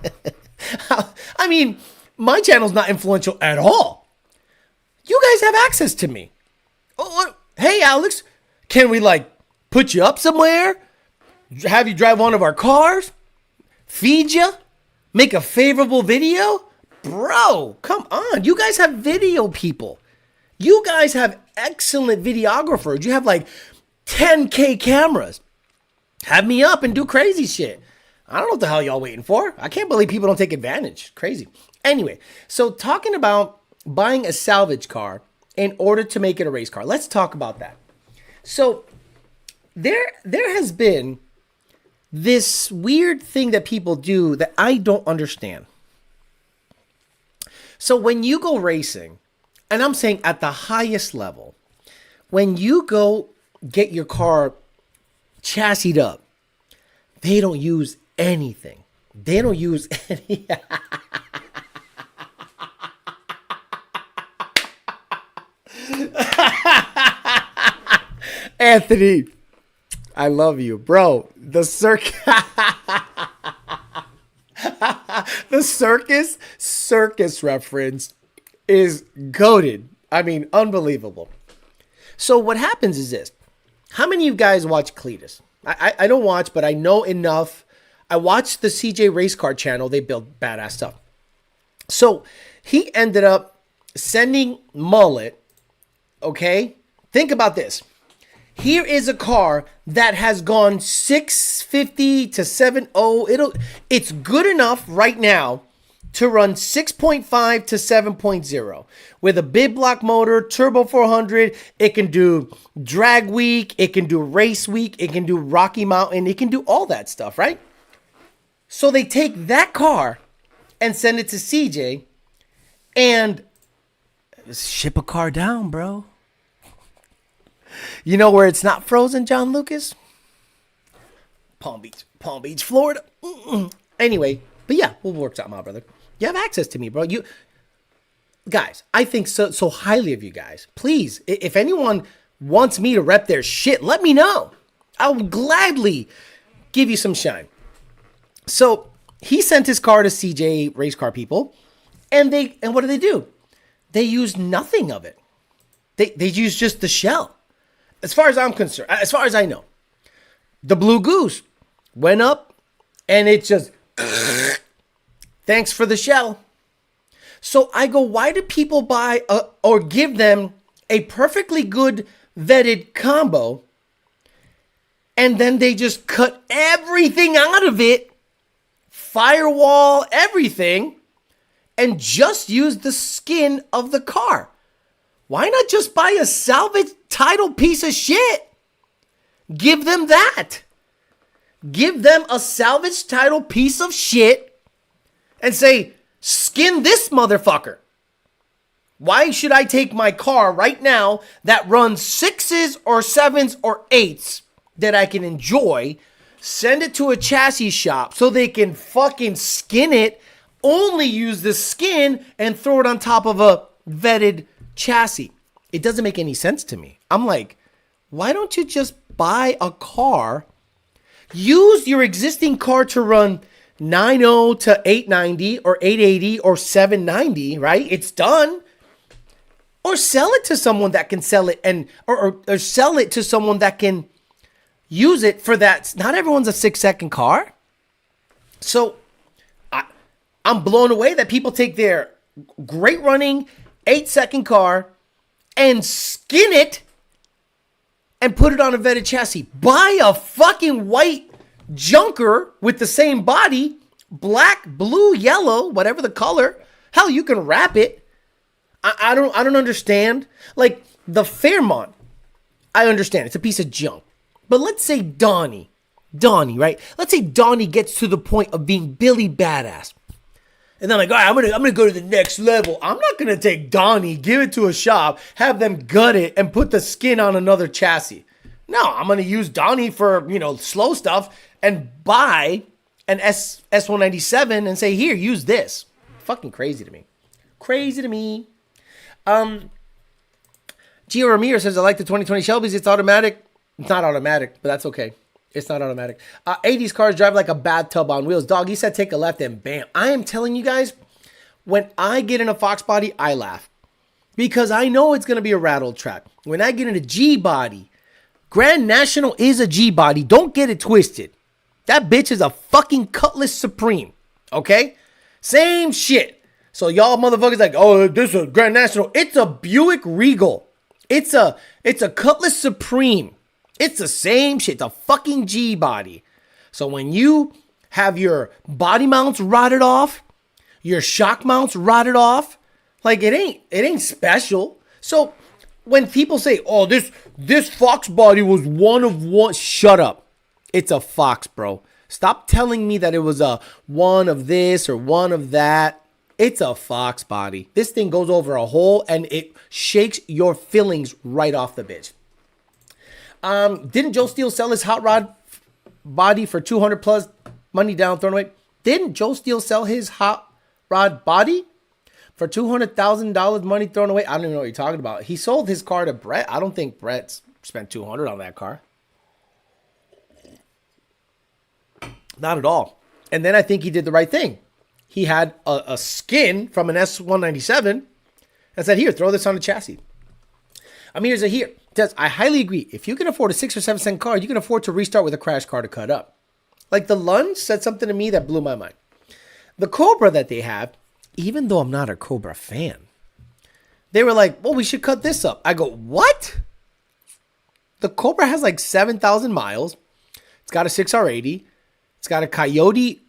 I mean, my channel's not influential at all. You guys have access to me. Oh, hey, Alex, can we put you up somewhere? Have you drive one of our cars? Feed you? Make a favorable video? Bro, come on. You guys have video people. You guys have excellent videographers. You have 10K cameras. Have me up and do crazy shit. I don't know what the hell y'all waiting for. I can't believe people don't take advantage. Crazy. Anyway, so talking about buying a salvage car in order to make it a race car. Let's talk about that. So there has been this weird thing that people do that I don't understand. So when you go racing, and I'm saying at the highest level, when you go get your car chassised up, they don't use anything. They don't use any. Anthony, I love you, bro. The circus reference is goated. I mean, unbelievable. So what happens is this. How many of you guys watch Cletus? I don't watch, but I know enough. I watch the CJ Race Car channel. They build badass stuff. So he ended up sending Mullet, okay? Think about this. Here is a car that has gone 650 to 7.0. It's good enough right now to run 6.5 to 7.0 with a big block motor, turbo 400. It can do drag week. It can do race week. It can do Rocky Mountain. It can do all that stuff, right? So they take that car and send it to CJ and ship a car down, bro. You know where it's not frozen, John Lucas? Palm Beach, Florida. Anyway, but yeah, we'll work something out, brother. You have access to me, bro. You guys, I think so highly of you guys. Please, if anyone wants me to rep their shit, let me know. I'll gladly give you some shine. So he sent his car to CJ Race Car people, and what do? They use nothing of it. They use just the shell. As far as I'm concerned, as far as I know, the Blue Goose went up and it just, thanks for the shell. So I go, why do people buy or give them a perfectly good vetted combo and then they just cut everything out of it, firewall, everything, and just use the skin of the car? Why not just buy a salvage title piece of shit? Give them that. Give them a salvage title piece of shit and say, skin this motherfucker. Why should I take my car right now that runs 6s or 7s or 8s that I can enjoy, send it to a chassis shop so they can fucking skin it, only use the skin and throw it on top of a vetted chassis? It doesn't make any sense to me. I'm like, why don't you just buy a car, use your existing car to run 9.0 to 890 or 880 or 790, right? It's done. Or sell it to someone that can sell it or sell it to someone that can use it for that. Not everyone's a 6-second car. So I'm blown away that people take their great running 8-second car and skin it and put it on a vetted chassis. Buy a fucking white junker with the same body, black, blue, yellow, whatever the color. Hell, you can wrap it. I don't understand. Like the Fairmont, I understand it's a piece of junk. But let's say Donnie, right? Let's say Donnie gets to the point of being Billy Badass. And then like, all right, I'm gonna go to the next level. I'm not gonna take Donnie, give it to a shop, have them gut it, and put the skin on another chassis. No, I'm gonna use Donnie for slow stuff and buy an S197 and say, here, use this. Fucking crazy to me. Crazy to me. Gio Ramirez says, I like the 2020 Shelby's. It's automatic. It's not automatic, but that's okay. It's not automatic. 80s cars drive like a bathtub on wheels. Dog, he said take a left and bam. I am telling you guys, when I get in a Foxbody, I laugh. Because I know it's going to be a rattle track. When I get in a G-body, Grand National is a G-body. Don't get it twisted. That bitch is a fucking Cutlass Supreme. Okay? Same shit. So y'all motherfuckers like, oh, this is a Grand National. It's a Buick Regal. It's a Cutlass Supreme. It's the same shit. It's a fucking G-body. So when you have your body mounts rotted off, Your shock mounts rotted off. Like it ain't special. So when people say, "Oh, this Foxbody was one of one," shut up. It's a Fox, bro. Stop telling me that it was a one of this or one of that. It's a Foxbody. This thing goes over a hole and it shakes your fillings right off the bitch. Didn't Joe Steele sell his hot rod body for 200 plus, money down, thrown away? Didn't Joe Steele sell his hot rod body for $200,000, money thrown away? I don't even know what you're talking about. He sold his car to Brett. I don't think Brett spent 200 on that car. Not at all. And then I think he did the right thing. He had a skin from an S197 and said, here, throw this on the chassis. I mean, here's a here. It says, I highly agree. If you can afford a 6 or 7 cent car, you can afford to restart with a crash car to cut up. Like the Lunge said something to me that blew my mind. The Cobra that they have, even though I'm not a Cobra fan, they were like, well, we should cut this up. I go, what? The Cobra has like 7,000 miles. It's got a 6R80. It's got a Coyote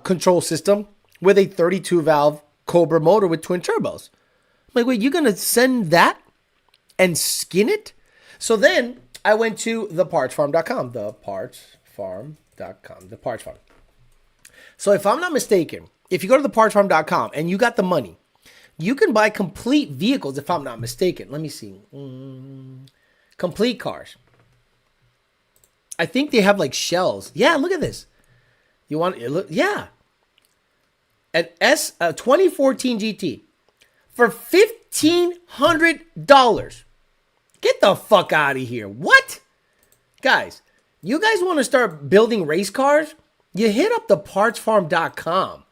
control system with a 32 valve Cobra motor with twin turbos. I'm like, wait, you're going to send that and skin it? So then I went to thepartsfarm.com, the parts farm. So if I'm not mistaken, if you go to thepartsfarm.com and you got the money, you can buy complete vehicles, if I'm not mistaken. Let me see. Complete cars. I think they have like shells. Yeah, look at this. You want it? Look, yeah. An 2014 GT for $1,500. Get the fuck out of here. What? Guys, you guys want to start building race cars? You hit up thepartsfarm.com.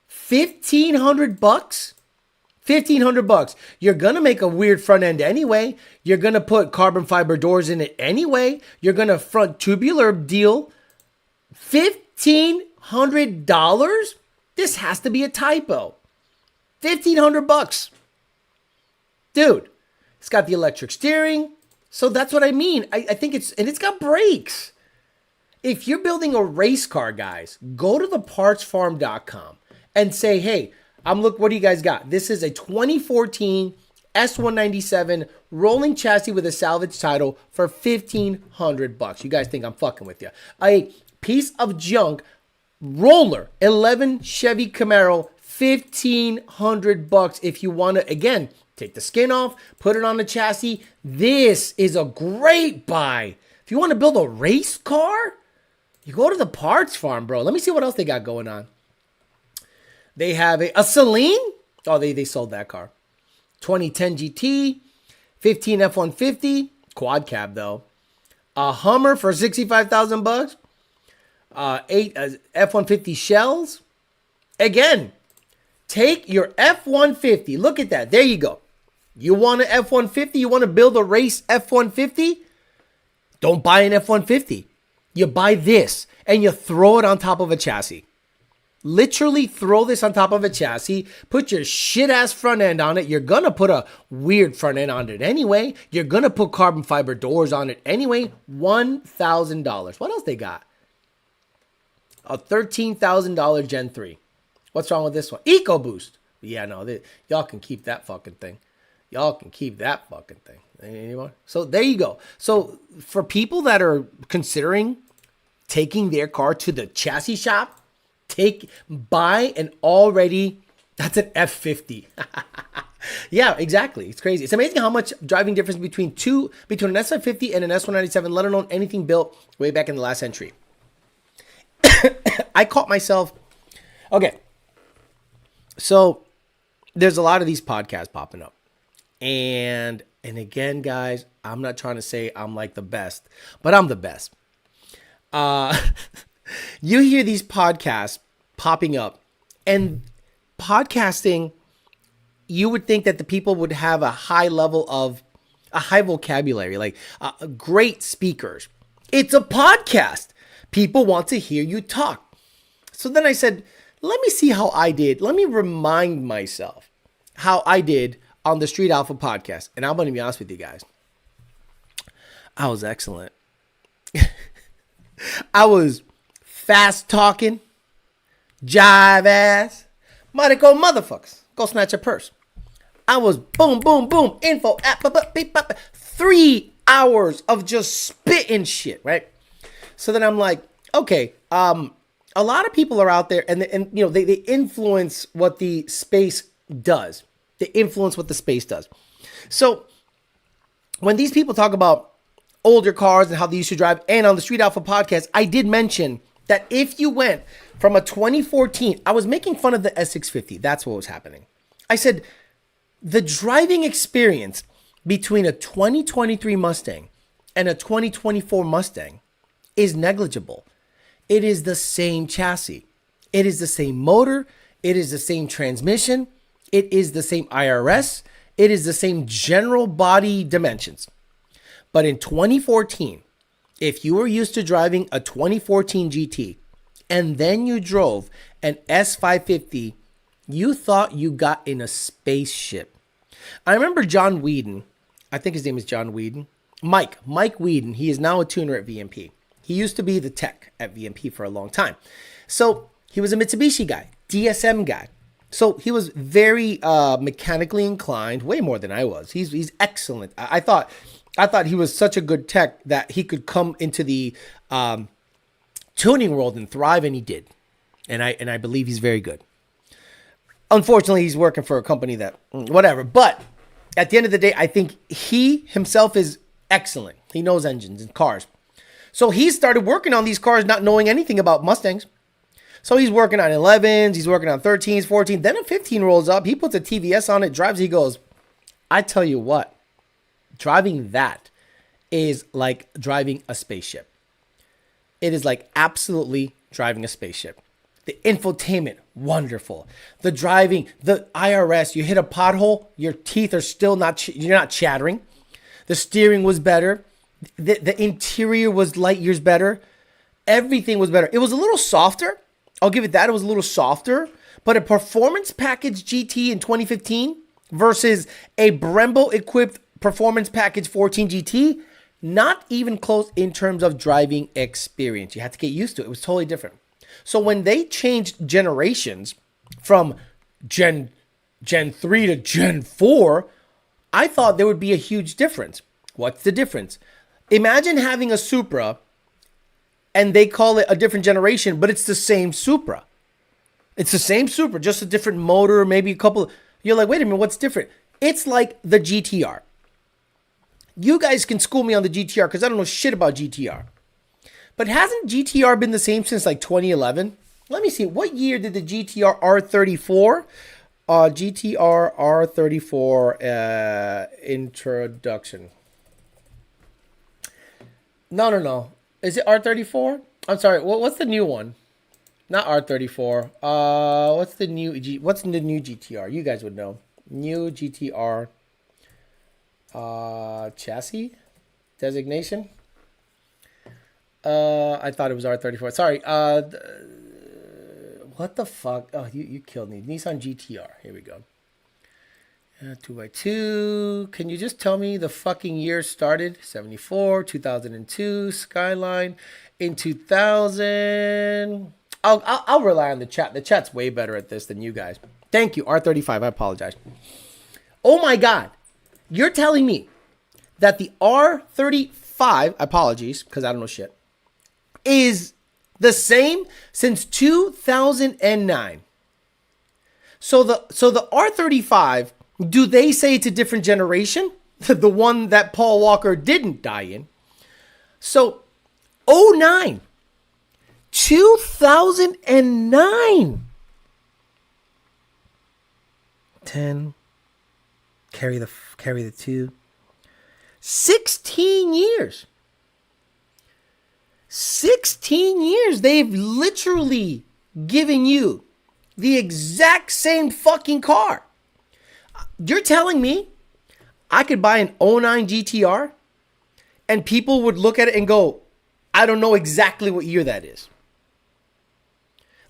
$1,500? $1,500. You're going to make a weird front end anyway. You're going to put carbon fiber doors in it anyway. You're going to front tubular deal. $1,500? This has to be a typo. $1,500. Dude, it's got the electric steering. So that's what I mean. I think it's got brakes. If you're building a race car, guys, go to thepartsfarm.com and say, hey, what do you guys got? This is a 2014 S197 rolling chassis with a salvage title for $1,500. You guys think I'm fucking with you. A piece of junk roller, 11 Chevy Camaro, $1,500 if you want to, again, take the skin off, put it on the chassis. This is a great buy. If you want to build a race car, you go to the Parts Farm, bro. Let me see what else they got going on. They have a Celine. Oh, they sold that car. 2010 GT, 15 F-150, quad cab though. A Hummer for $65,000. 8 F-150 shells. Again, take your F-150. Look at that. There you go. You want an F-150? You want to build a race F-150? Don't buy an F-150. You buy this and you throw it on top of a chassis. Literally throw this on top of a chassis. Put your shit ass front end on it. You're going to put a weird front end on it anyway. You're going to put carbon fiber doors on it anyway. $1,000. What else they got? A $13,000 Gen 3. What's wrong with this one? EcoBoost. Yeah, no, y'all can keep that fucking thing. Y'all can keep that fucking thing. Anymore? So there you go. So for people that are considering taking their car to the chassis shop, buy an already, that's an F50. Yeah, exactly. It's crazy. It's amazing how much driving difference between an S550 and an S197, let alone anything built way back in the last century. I caught myself. Okay. So there's a lot of these podcasts popping up. And again, guys, I'm not trying to say I'm like the best, but I'm the best. You hear these podcasts popping up, and podcasting, you would think that the people would have a high vocabulary, like great speakers. It's a podcast. People want to hear you talk. So then I said, let me see how I did. Let me remind myself how I did on the Street Alpha podcast. And I'm going to be honest with you guys. I was excellent. I was fast talking, jive ass, Marico motherfuckers, go snatch a purse. I was boom, boom, boom, info, 3 hours of just spitting shit, right? So then I'm like, okay, a lot of people are out there and you know, they influence what the space does. They influence what the space does. So when these people talk about older cars and how they used to drive, and on the Street Alpha podcast, I did mention that if you went from a 2014, I was making fun of the S650. That's what was happening. I said, the driving experience between a 2023 Mustang and a 2024 Mustang is negligible. It is the same chassis. It is the same motor. It is the same transmission. It is the same IRS. It is the same general body dimensions. But in 2014, if you were used to driving a 2014 GT and then you drove an S550, you thought you got in a spaceship. I remember John Whedon. I think his name is John Whedon. Mike Whedon. He is now a tuner at VMP. He used to be the tech at VMP for a long time. So he was a Mitsubishi guy, DSM guy. So he was very mechanically inclined, way more than I was. He's excellent. I thought he was such a good tech that he could come into the tuning world and thrive, and he did. And I believe he's very good. Unfortunately, he's working for a company that, whatever. But at the end of the day, I think he himself is excellent. He knows engines and cars. So he started working on these cars not knowing anything about Mustangs. So he's working on 11s, he's working on 13s, 14s. Then a 15 rolls up. He puts a TVS on it, drives. He goes, I tell you what, driving that is like driving a spaceship. It is like absolutely driving a spaceship. The infotainment, wonderful. The driving, the IRS, you hit a pothole, your teeth are still you're not chattering. The steering was better. The interior was light years better. Everything was better. It was a little softer. I'll give it that. It was a little softer. But a performance package GT in 2015 versus a Brembo equipped performance package 14 GT, not even close in terms of driving experience. You had to get used to it. It was totally different. So when they changed generations from Gen 3 to Gen 4, I thought there would be a huge difference. What's the difference? Imagine having a Supra and they call it a different generation, but it's the same Supra. It's the same Supra, just a different motor, maybe a couple. You're like, wait a minute, what's different? It's like the GTR. You guys can school me on the GTR because I don't know shit about GTR. But hasn't GTR been the same since like 2011? Let me see. What year did the GTR R34? GTR R34 introduction. No. Is it R34? I'm sorry. What's the new one? Not R34. What's the new GTR? You guys would know. New GTR chassis designation. I thought it was R34. Sorry. What the fuck? Oh, you killed me. Nissan GTR. Here we go. 2x2. Can you just tell me the fucking year started? 74, 2002, Skyline. In 2000. I'll rely on the chat. The chat's way better at this than you guys. Thank you, R35. I apologize. Oh my God. You're telling me that the R35, apologies, because I don't know shit, is the same since 2009. So the R35, do they say it's a different generation? The one that Paul Walker didn't die in. So 09, 2009. 10, carry the 2. 16 years. 16 years. They've literally given you the exact same fucking car. You're telling me I could buy an 09 GTR and people would look at it and go, I don't know exactly what year that is.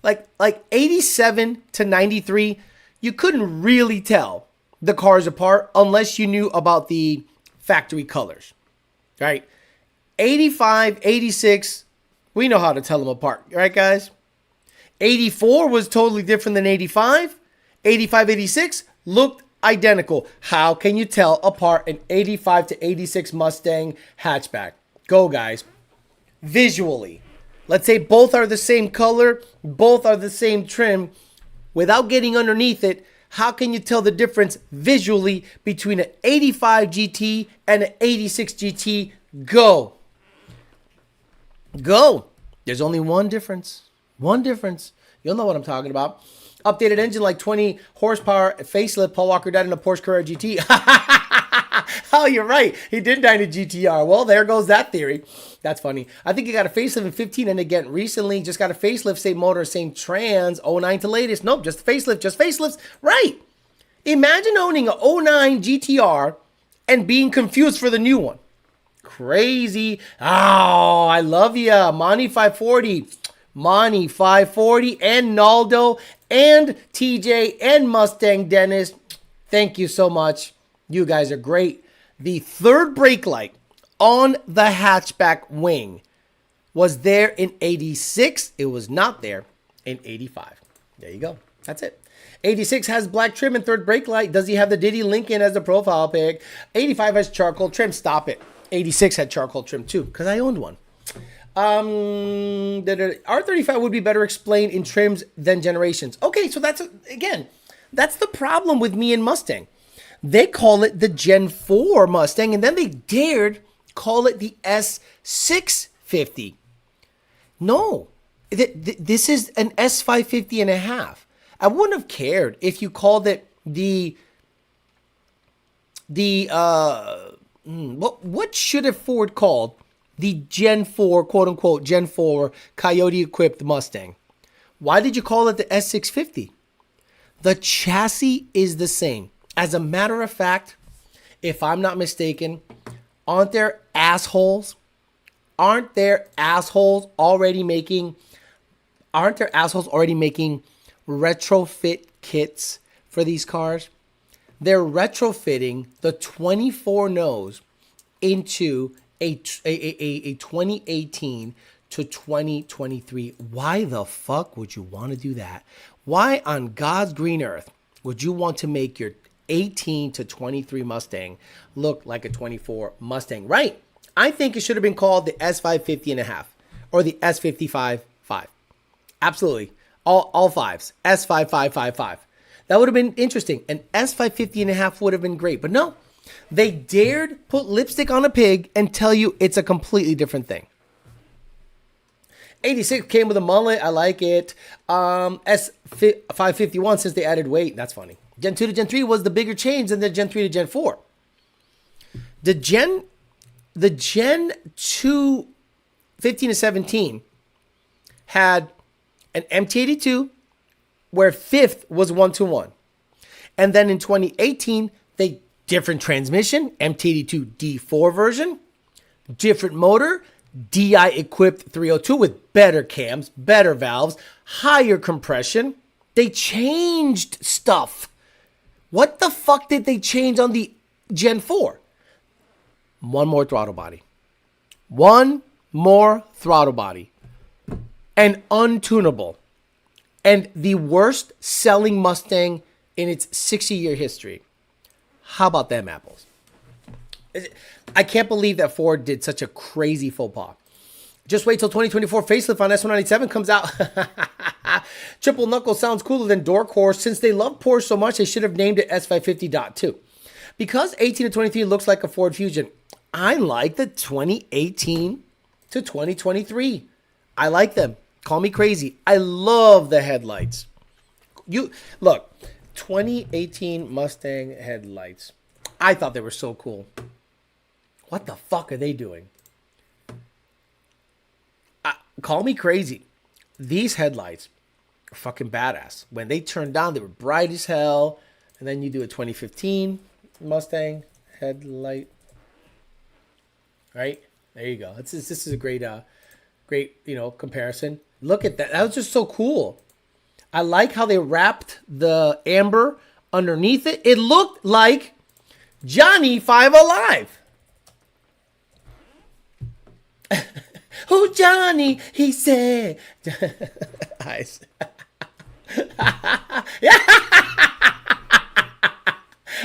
Like 87 to 93, you couldn't really tell the cars apart unless you knew about the factory colors, right? 85, 86, we know how to tell them apart, right, guys? 84 was totally different than 85. 85, 86 looked identical. How can you tell apart an 85 to 86 Mustang hatchback? Go, guys. Visually. Let's say both are the same color, both are the same trim. Without getting underneath it, how can you tell the difference visually between an 85 GT and an 86 GT? Go. Go. There's only one difference. One difference. You'll know what I'm talking about. Updated engine, like 20 horsepower, facelift. Paul Walker died in a Porsche Carrera GT. Oh, you're right. He did die in a GTR. Well, there goes that theory. That's funny. I think he got a facelift in 15, and again, recently just got a facelift, same motor, same trans, 09 to latest. Nope, just facelift, just facelifts. Right. Imagine owning a 09 GTR and being confused for the new one. Crazy. Oh, I love ya. Monty 540. Monty 540 and Naldo and TJ and Mustang Dennis. Thank you so much. You guys are great. The third brake light on the hatchback wing was there in 86. It was not there in 85. There you go. That's it. 86 has black trim and third brake light. Does he have the Diddy Lincoln as the profile pic? 85 has charcoal trim. Stop it. 86 had charcoal trim too, because I owned one. The R35 would be better explained in trims than generations. Okay, so that's the problem with me and Mustang. They call it the Gen 4 Mustang, and then they dared call it the S650. No, this is an S550 and a half. I wouldn't have cared if you called it what should have Ford called the Gen 4, quote unquote, Gen 4 Coyote equipped Mustang? Why did you call it the S650? The chassis is the same. As a matter of fact, if I'm not mistaken, aren't there assholes already making retrofit kits for these cars? They're retrofitting the 24 nose into a 2018 to 2023. Why the fuck would you want to do that? Why on God's green earth would you want to make your 18 to 23 Mustang look like a 24 Mustang? Right. I think it should have been called the S550 and a half or the S55 5. Absolutely. All fives. S5555. That would have been interesting. An S550 and a half would have been great. But no, they dared put lipstick on a pig and tell you it's a completely different thing. 86 came with a mullet. I like it. S551 since they added weight. That's funny. Gen 2 to Gen 3 was the bigger change than the Gen 3 to Gen 4. The Gen 2 15 to 17 had an MT82 where fifth was 1-to-1. And then in 2018, they different transmission, MT82 D4 version, different motor, DI equipped 302 with better cams, better valves, higher compression. They changed stuff. What the fuck did they change on the Gen 4? One more throttle body. One more throttle body. And untunable. And the worst selling Mustang in its 60-year history. How about them apples? I can't believe that Ford did such a crazy faux pas. Just wait till 2024 facelift on S197 comes out. Triple knuckle sounds cooler than Dork Horse. Since they love Porsche so much, they should have named it S550.2. Because 18 to 23 looks like a Ford Fusion, I like the 2018 to 2023. I like them. Call me crazy. I love the headlights. You look, 2018 Mustang headlights. I thought they were so cool. What the fuck are they doing? Call me crazy. These headlights are fucking badass. When they turned down, they were bright as hell. And then you do a 2015 Mustang headlight. Right? There you go. This is a great comparison. Look at that. That was just so cool. I like how they wrapped the amber underneath it. It looked like Johnny Five Alive. Who's Johnny? He said.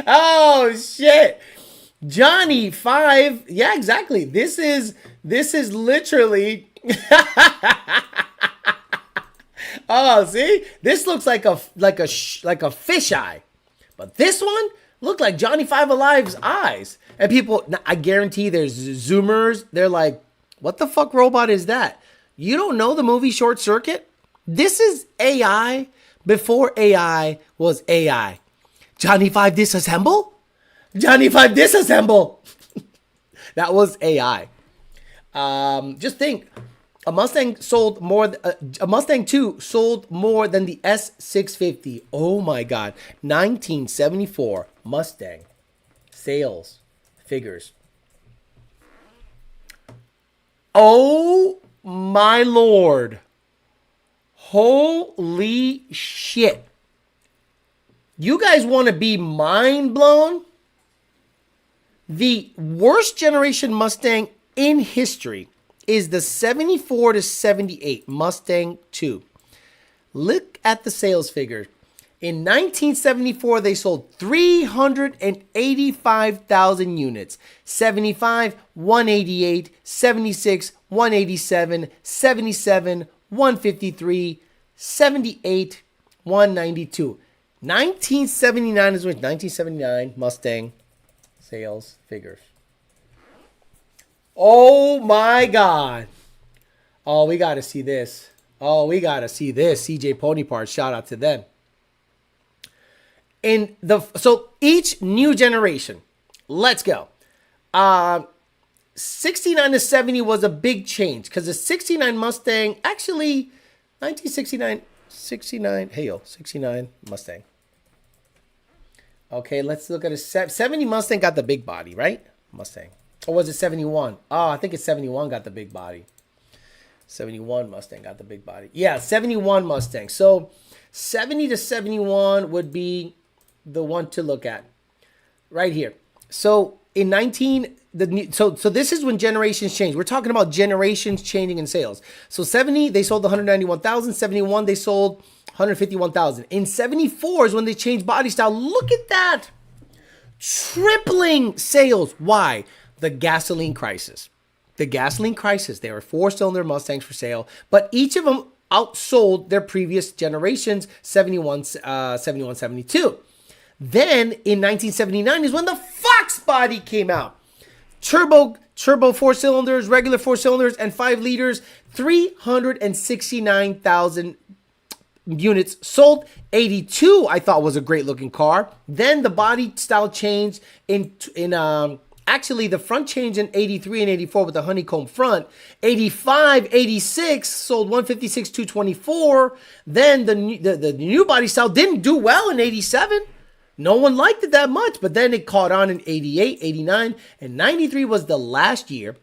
Oh shit. Johnny 5. Yeah, exactly. This is literally Oh, see? This looks like a fisheye. But this one looked like Johnny 5 Alive's eyes. And people, I guarantee there's Zoomers. They're like, what the fuck robot is that? You don't know the movie Short Circuit? This is AI before AI was AI. Johnny 5 disassemble? Johnny 5 disassemble. That was AI. Just think, a Mustang 2 sold more than the S650. Oh my God. 1974 Mustang sales figures. Oh my Lord. Holy shit. You guys want to be mind blown? The worst generation Mustang in history is the 74 to 78 Mustang 2. Look at the sales figure. In 1974, they sold 385,000 units. 75, 188, 76, 187, 77, 153, 78, 192. 1979 is when 1979 Mustang sales figures. Oh my God. Oh, we got to see this. Oh, we got to see this. CJ Pony Parts, shout out to them. So each new generation, let's go. 69 to 70 was a big change because the 69 Mustang, actually 1969, 69 Mustang. Okay, let's look at a 70 Mustang got the big body, right? Mustang. Or was it 71? Oh, I think it's 71 got the big body. 71 Mustang got the big body. Yeah, 71 Mustang. So 70 to 71 would be the one to look at right here. So in so this is when generations change. We're talking about generations changing in sales. So 70, they sold 191,000. 71, they sold 151,000. In 74 is when they changed body style. Look at that. Tripling sales. Why? The gasoline crisis. The gasoline crisis. There were 4-cylinder Mustangs for sale, but each of them outsold their previous generations, 71, 72. Then in 1979 is when the Foxbody came out. Turbo 4 cylinders, regular 4 cylinders, and 5 liters, 369,000 units sold. 82 I thought was a great looking car. Then the body style changed actually the front changed in 83 and 84 with the honeycomb front. 85, 86 sold 156, 224. Then the new body style didn't do well in 87. No one liked it that much, but then it caught on in 88, 89, and 93 was the last year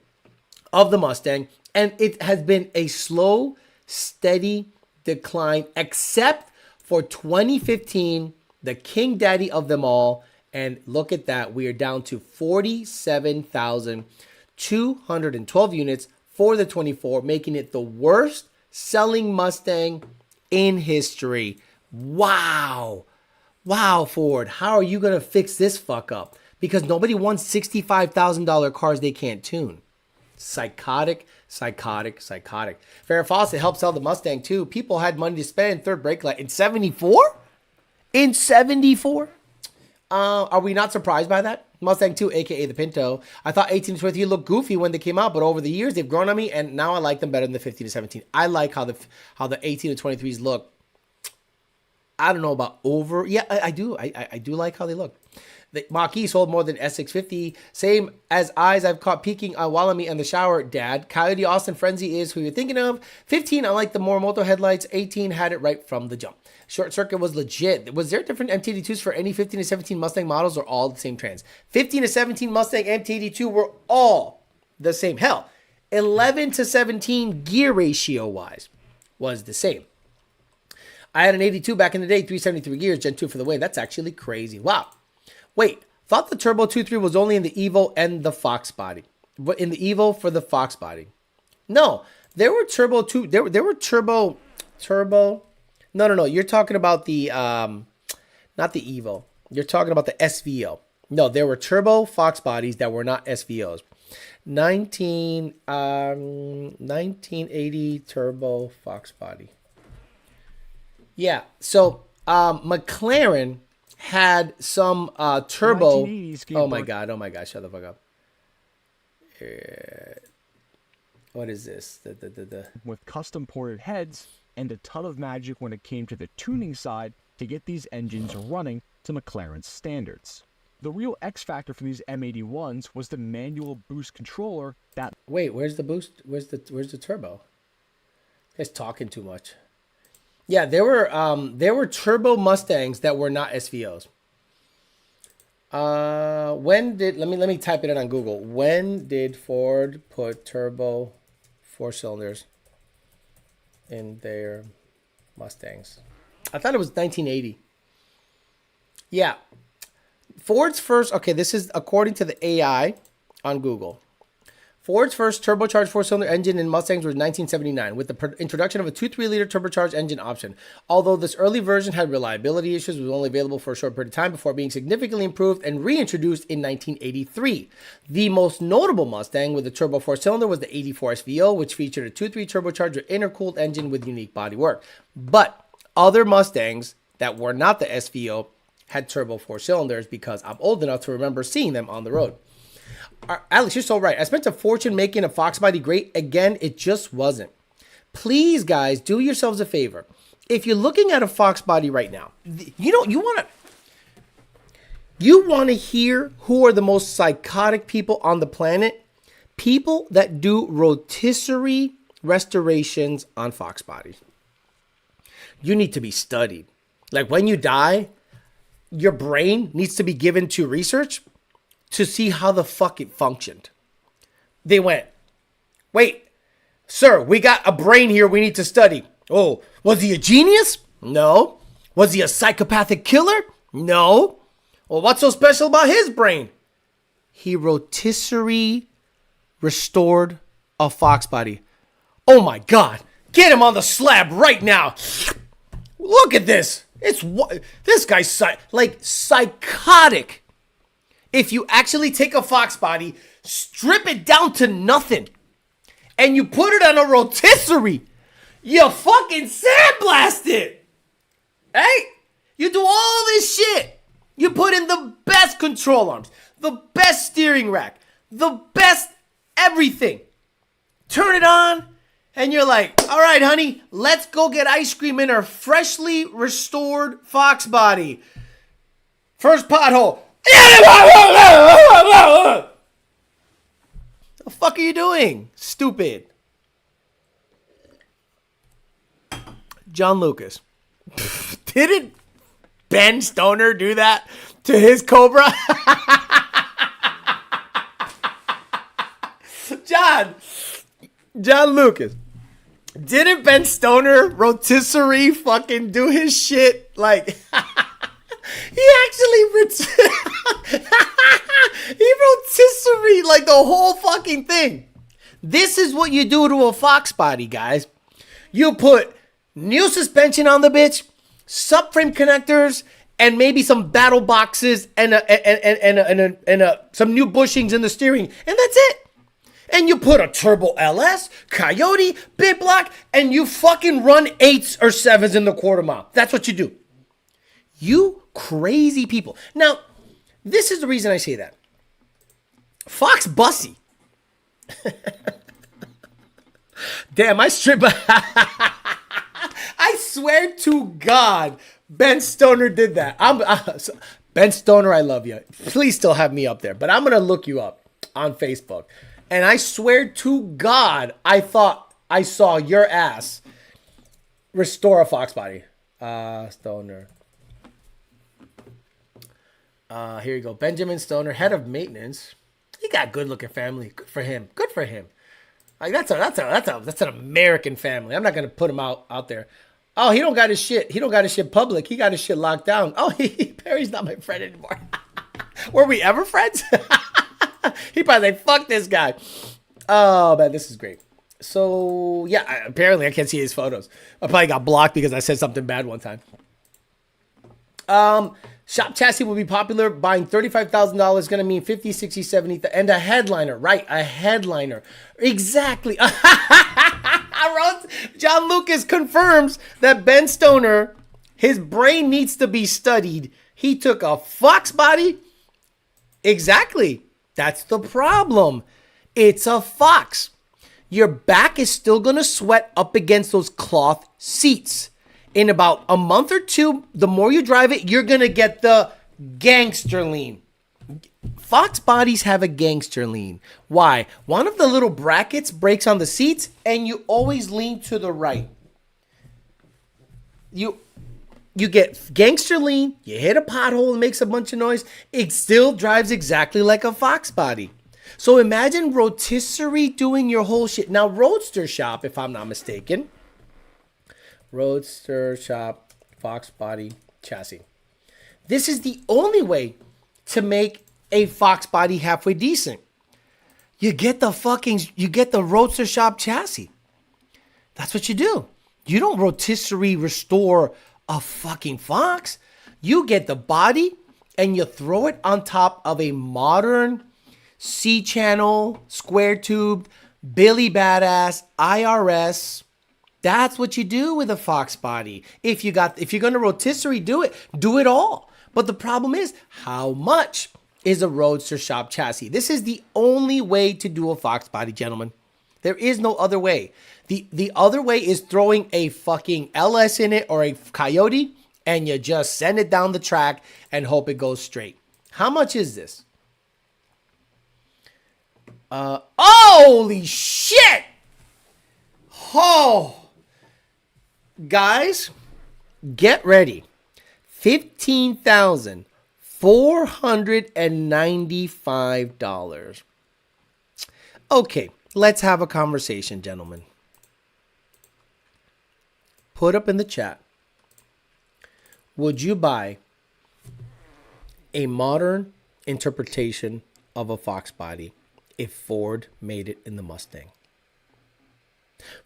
of the Mustang, and it has been a slow, steady decline, except for 2015, the king daddy of them all, and look at that, we are down to 47,212 units for the 24, making it the worst selling Mustang in history. Wow. Wow, Ford, how are you going to fix this fuck up? Because nobody wants $65,000 cars they can't tune. Psychotic. Farrah Fawcett helped sell the Mustang too. People had money to spend. Third brake light in 74? In 74? Are we not surprised by that? Mustang 2, aka the Pinto. I thought 18 to 23 looked goofy when they came out, but over the years they've grown on me, and now I like them better than the 15 to 17. I like how the 18 to 23s look. I don't know about over. Yeah, I do. I do like how they look. The Mach-E sold more than S650. Same as eyes I've caught peeking while I'm in the shower, Dad. Coyote Austin Frenzy is who you're thinking of. 15, I like the Morimoto headlights. 18, had it right from the jump. Short Circuit was legit. Was there different MT82s for any 15 to 17 Mustang models or all the same trans? 15 to 17 Mustang MT82 were all the same. Hell, 11 to 17 gear ratio wise was the same. I had an 82 back in the day, 373 gears, Gen 2 for the win. That's actually crazy. Wow. Wait, thought the Turbo 2.3 was only in the Evo and the Foxbody. But in the Evo for the Foxbody. No, there were Turbo 2. There were Turbo. No. You're talking about the. Not the Evo. You're talking about the SVO. No, there were turbo Fox bodies that were not SVOs. 1980 turbo Fox body. Yeah, so McLaren had some turbo. Oh my god, shut the fuck up. What is this? With custom ported heads and a ton of magic when it came to the tuning side to get these engines running to McLaren's standards. The real X factor for these M81s was the manual boost controller that... Wait, where's the boost? Where's the turbo? This guy's talking too much. Yeah, there were turbo Mustangs that were not SVOs. When did let me type it in on Google. When did Ford put turbo 4-cylinders in their Mustangs? I thought it was 1980. Yeah. Ford's first, okay, this is according to the AI on Google. Ford's first turbocharged 4-cylinder engine in Mustangs was 1979 with the introduction of a 2.3-liter turbocharged engine option. Although this early version had reliability issues, it was only available for a short period of time before being significantly improved and reintroduced in 1983. The most notable Mustang with a turbo 4-cylinder was the 84 SVO, which featured a 2.3 turbocharged intercooled engine with unique bodywork. But other Mustangs that were not the SVO had turbo 4-cylinders because I'm old enough to remember seeing them on the road. Alex, you're so right. I spent a fortune making a Foxbody great. Again, it just wasn't. Please, guys, do yourselves a favor. If you're looking at a Foxbody right now, you want to hear who are the most psychotic people on the planet? People that do rotisserie restorations on Foxbody. You need to be studied. Like when you die, your brain needs to be given to research to see how the fuck it functioned. They went, wait, sir, we got a brain here we need to study. Oh, was he a genius? No. Was he a psychopathic killer? No. Well, what's so special about his brain? He rotisserie restored a Foxbody. Oh my God. Get him on the slab right now. Look at this. This guy's like psychotic. If you actually take a Foxbody, strip it down to nothing, and you put it on a rotisserie, you fucking sandblast it. Hey, you do all this shit. You put in the best control arms, the best steering rack, the best everything. Turn it on, and you're like, all right, honey, let's go get ice cream in our freshly restored Foxbody. First pothole. The fuck are you doing? Stupid. John Lucas. Didn't Ben Stoner do that to his Cobra? John Lucas. Didn't Ben Stoner rotisserie fucking do his shit? Like, he actually he rotisserie like the whole fucking thing. This is what you do to a Foxbody, guys. You put new suspension on the bitch, subframe connectors, and maybe some battle boxes and some new bushings in the steering, and that's it. And you put a turbo LS, Coyote, big block, and you fucking run 8s or 7s in the quarter mile. That's what you do. You crazy people. Now, this is the reason I say that. Fox Bussy. Damn, I strip. I swear to God, Ben Stoner did that. Ben Stoner, I love you. Please still have me up there, but I'm going to look you up on Facebook. And I swear to God, I thought I saw your ass restore a Foxbody. Stoner. Here you go. Benjamin Stoner, head of maintenance. He got good looking family. Good for him. Good for him. Like that's an American family. I'm not gonna put him out there. Oh, he don't got his shit. He don't got his shit public. He got his shit locked down. Oh, Perry's not my friend anymore. Were we ever friends? He probably like, fuck this guy. Oh man, this is great. So yeah, apparently I can't see his photos. I probably got blocked because I said something bad one time. Shop chassis will be popular. Buying $35,000 is going to mean 50, 60, 70, and a headliner. Right, a headliner. Exactly. John Lucas confirms that Ben Stoner, his brain needs to be studied. He took a Foxbody. Exactly. That's the problem. It's a Fox. Your back is still going to sweat up against those cloth seats. In about a month or two, the more you drive it, you're going to get the gangster lean. Fox bodies have a gangster lean. Why? One of the little brackets breaks on the seats, and you always lean to the right. You get gangster lean, you hit a pothole and makes a bunch of noise. It still drives exactly like a Fox body. So imagine rotisserie doing your whole shit. Now, Roadster Shop, if I'm not mistaken. Roadster Shop, Fox body chassis. This is the only way to make a Fox body halfway decent. You get the Roadster Shop chassis. That's what you do. You don't rotisserie restore a fucking Fox. You get the body and you throw it on top of a modern C-channel, square tube, Billy Badass, IRS. That's what you do with a Fox body. If you're going to rotisserie do it all. But the problem is, how much is a Roadster Shop chassis? This is the only way to do a Fox body, gentlemen. There is no other way. The other way is throwing a fucking LS in it or a Coyote, and you just send it down the track and hope it goes straight. How much is this? Holy shit! Oh, guys, get ready. $15,495. Okay, let's have a conversation, gentlemen. Put up in the chat. Would you buy a modern interpretation of a Fox body if Ford made it in the Mustang?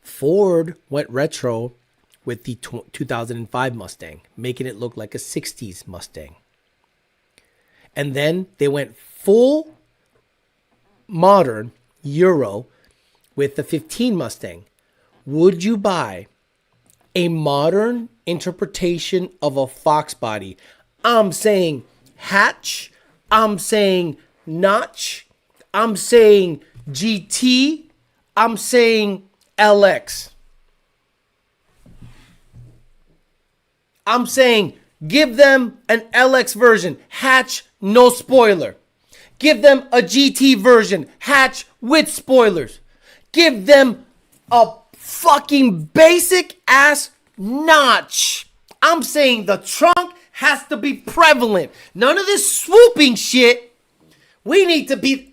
Ford went retro with the 2005 Mustang, making it look like a 60s Mustang. And then they went full modern Euro with the 15 Mustang. Would you buy a modern interpretation of a Fox body? I'm saying hatch. I'm saying notch. I'm saying GT. I'm saying LX. I'm saying give them an LX version, hatch, no spoiler. Give them a GT version, hatch with spoilers. Give them a fucking basic ass notch. I'm saying the trunk has to be prevalent. None of this swooping shit. We need to be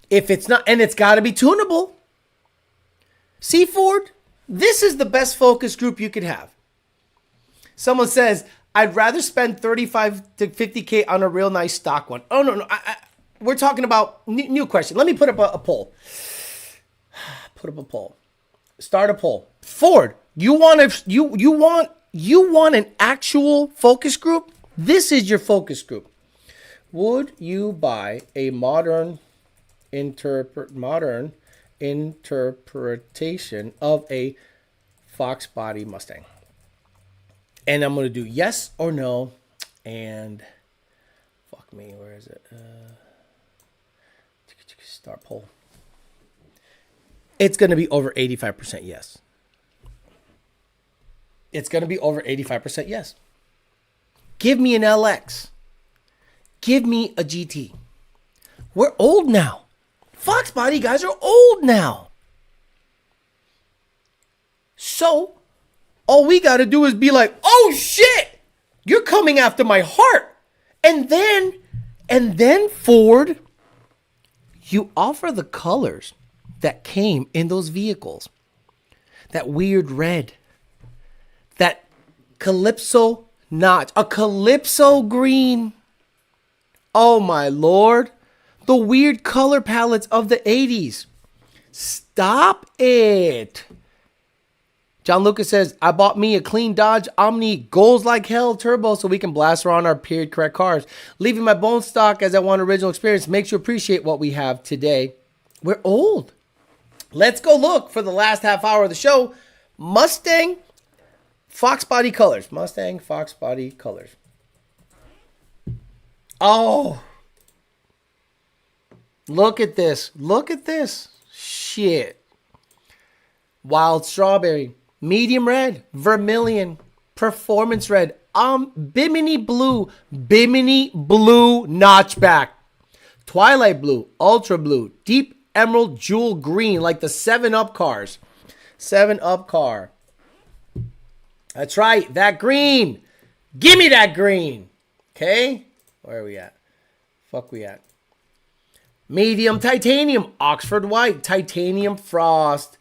If it's not, and it's got to be tunable. See, Ford, this is the best focus group you could have. Someone says, I'd rather spend 35 to 50K on a real nice stock one. Oh, no. We're talking about new question. Let me put up a poll. Put up a poll. Start a poll. Ford, you want an actual focus group? This is your focus group. Would you buy a modern interpretation of a Fox body Mustang? And I'm going to do yes or no. And fuck me, where is it? Start poll. It's going to be over 85% yes. It's going to be over 85% yes. Give me an LX. Give me a GT. We're old now. Fox body guys are old now. So, all we got to do is be like, oh shit, you're coming after my heart. And then Ford, you offer the colors that came in those vehicles. That weird red. That Calypso notch. A Calypso green. Oh my Lord. The weird color palettes of the 80s. Stop it. John Lucas says, I bought me a clean Dodge Omni goes like hell turbo so we can blast around our period correct cars. Leaving my bone stock as I want original experience makes you appreciate what we have today. We're old. Let's go look for the last half hour of the show. Mustang Foxbody colors. Mustang Foxbody colors. Oh. Look at this. Look at this. Shit. Wild strawberry. Medium red. Vermilion. Performance red. Bimini blue. Bimini blue notchback. Twilight blue. Ultra blue. Deep emerald jewel green like the 7-Up cars. 7-Up car. That's right. That green. Give me that green. Okay? Where are we at? Fuck we at? Medium titanium. Oxford white. Titanium frost.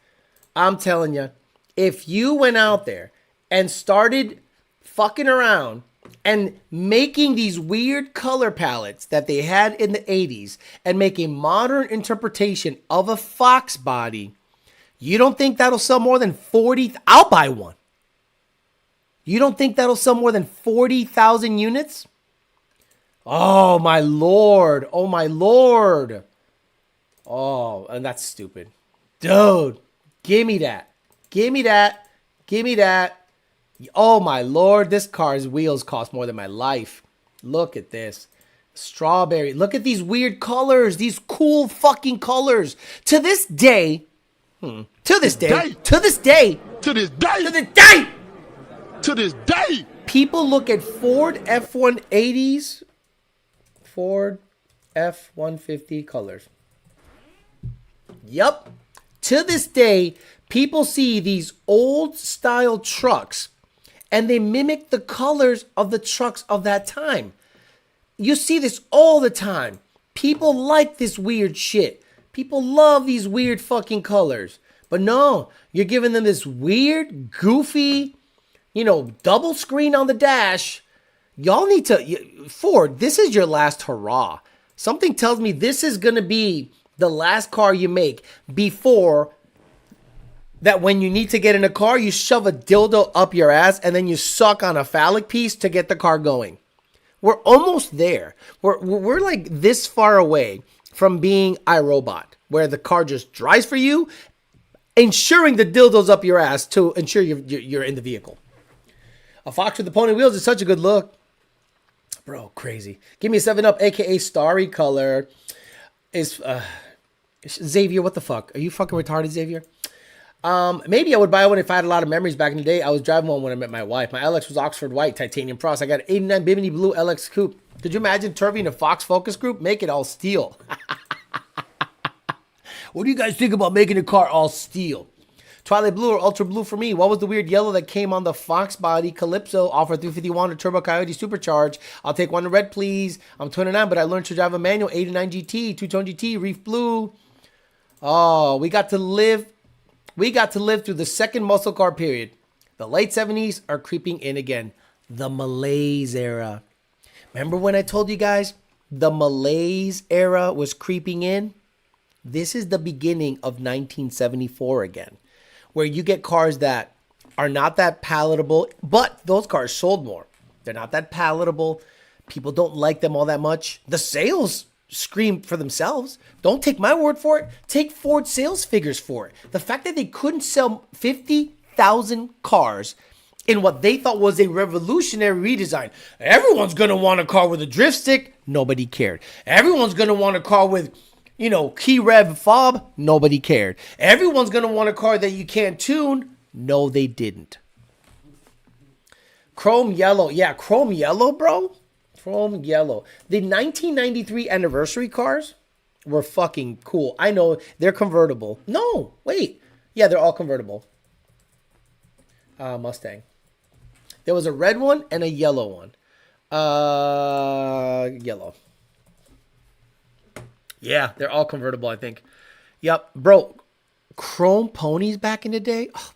I'm telling you, if you went out there and started fucking around and making these weird color palettes that they had in the 80s and make a modern interpretation of a Fox body, you don't think that'll sell more than 40? I'll buy one. You don't think that'll sell more than 40,000 units? Oh, my Lord. Oh, my Lord. Oh, and that's stupid. Dude, give me that. Give me that. Give me that. Oh, my Lord. This car's wheels cost more than my life. Look at this. Strawberry. Look at these weird colors. These cool fucking colors. To this day. To this day. To this day. To this day. To this day. To this day. People look at Ford F-180s. Ford F-150 colors. Yep. To this day, people see these old style trucks and they mimic the colors of the trucks of that time. You see this all the time. People like this weird shit. People love these weird fucking colors. But no, you're giving them this weird, goofy, double screen on the dash. Y'all need to, Ford, this is your last hurrah. Something tells me this is going to be the last car you make before that when you need to get in a car, you shove a dildo up your ass and then you suck on a phallic piece to get the car going. We're almost there. We're like this far away from being iRobot, where the car just drives for you, ensuring the dildo's up your ass to ensure you're in the vehicle. A Fox with the pony wheels is such a good look. Bro, crazy. Give me a 7-Up, a.k.a. Starry Color. Xavier, what the fuck? Are you fucking retarded, Xavier? Maybe I would buy one if I had a lot of memories back in the day. I was driving one when I met my wife. My LX was Oxford White, Titanium Frost. I got an 89 Bimini Blue LX Coupe. Could you imagine turving a Fox Focus Group? Make it all steel. What do you guys think about making a car all steel? Twilight Blue or Ultra Blue for me. What was the weird yellow that came on the Foxbody Calypso? Offer 351 or Turbo Coyote Supercharge. I'll take one in red, please. I'm 29, but I learned to drive a manual 89 GT, two-tone GT, Reef Blue. Oh, we got to live through the second muscle car period. The late 70s are creeping in again. The malaise era. Remember when I told you guys the malaise era was creeping in? This is the beginning of 1974 again, where you get cars that are not that palatable, but those cars sold more. They're not that palatable. People don't like them all that much. The sales scream for themselves. Don't take my word for it. Take Ford sales figures for it. The fact that they couldn't sell 50,000 cars in what they thought was a revolutionary redesign. Everyone's going to want a car with a drift stick. Nobody cared. Everyone's going to want a car with, key rev fob. Nobody cared. Everyone's going to want a car that you can't tune. No, they didn't. Chrome yellow. Yeah, chrome yellow, bro. Chrome yellow. The 1993 anniversary cars were fucking cool. I know they're convertible. No, wait. Yeah, they're all convertible. Mustang. There was a red one and a yellow one. Yellow. Yeah, they're all convertible, I think. Yep, bro. Chrome ponies back in the day. Oh,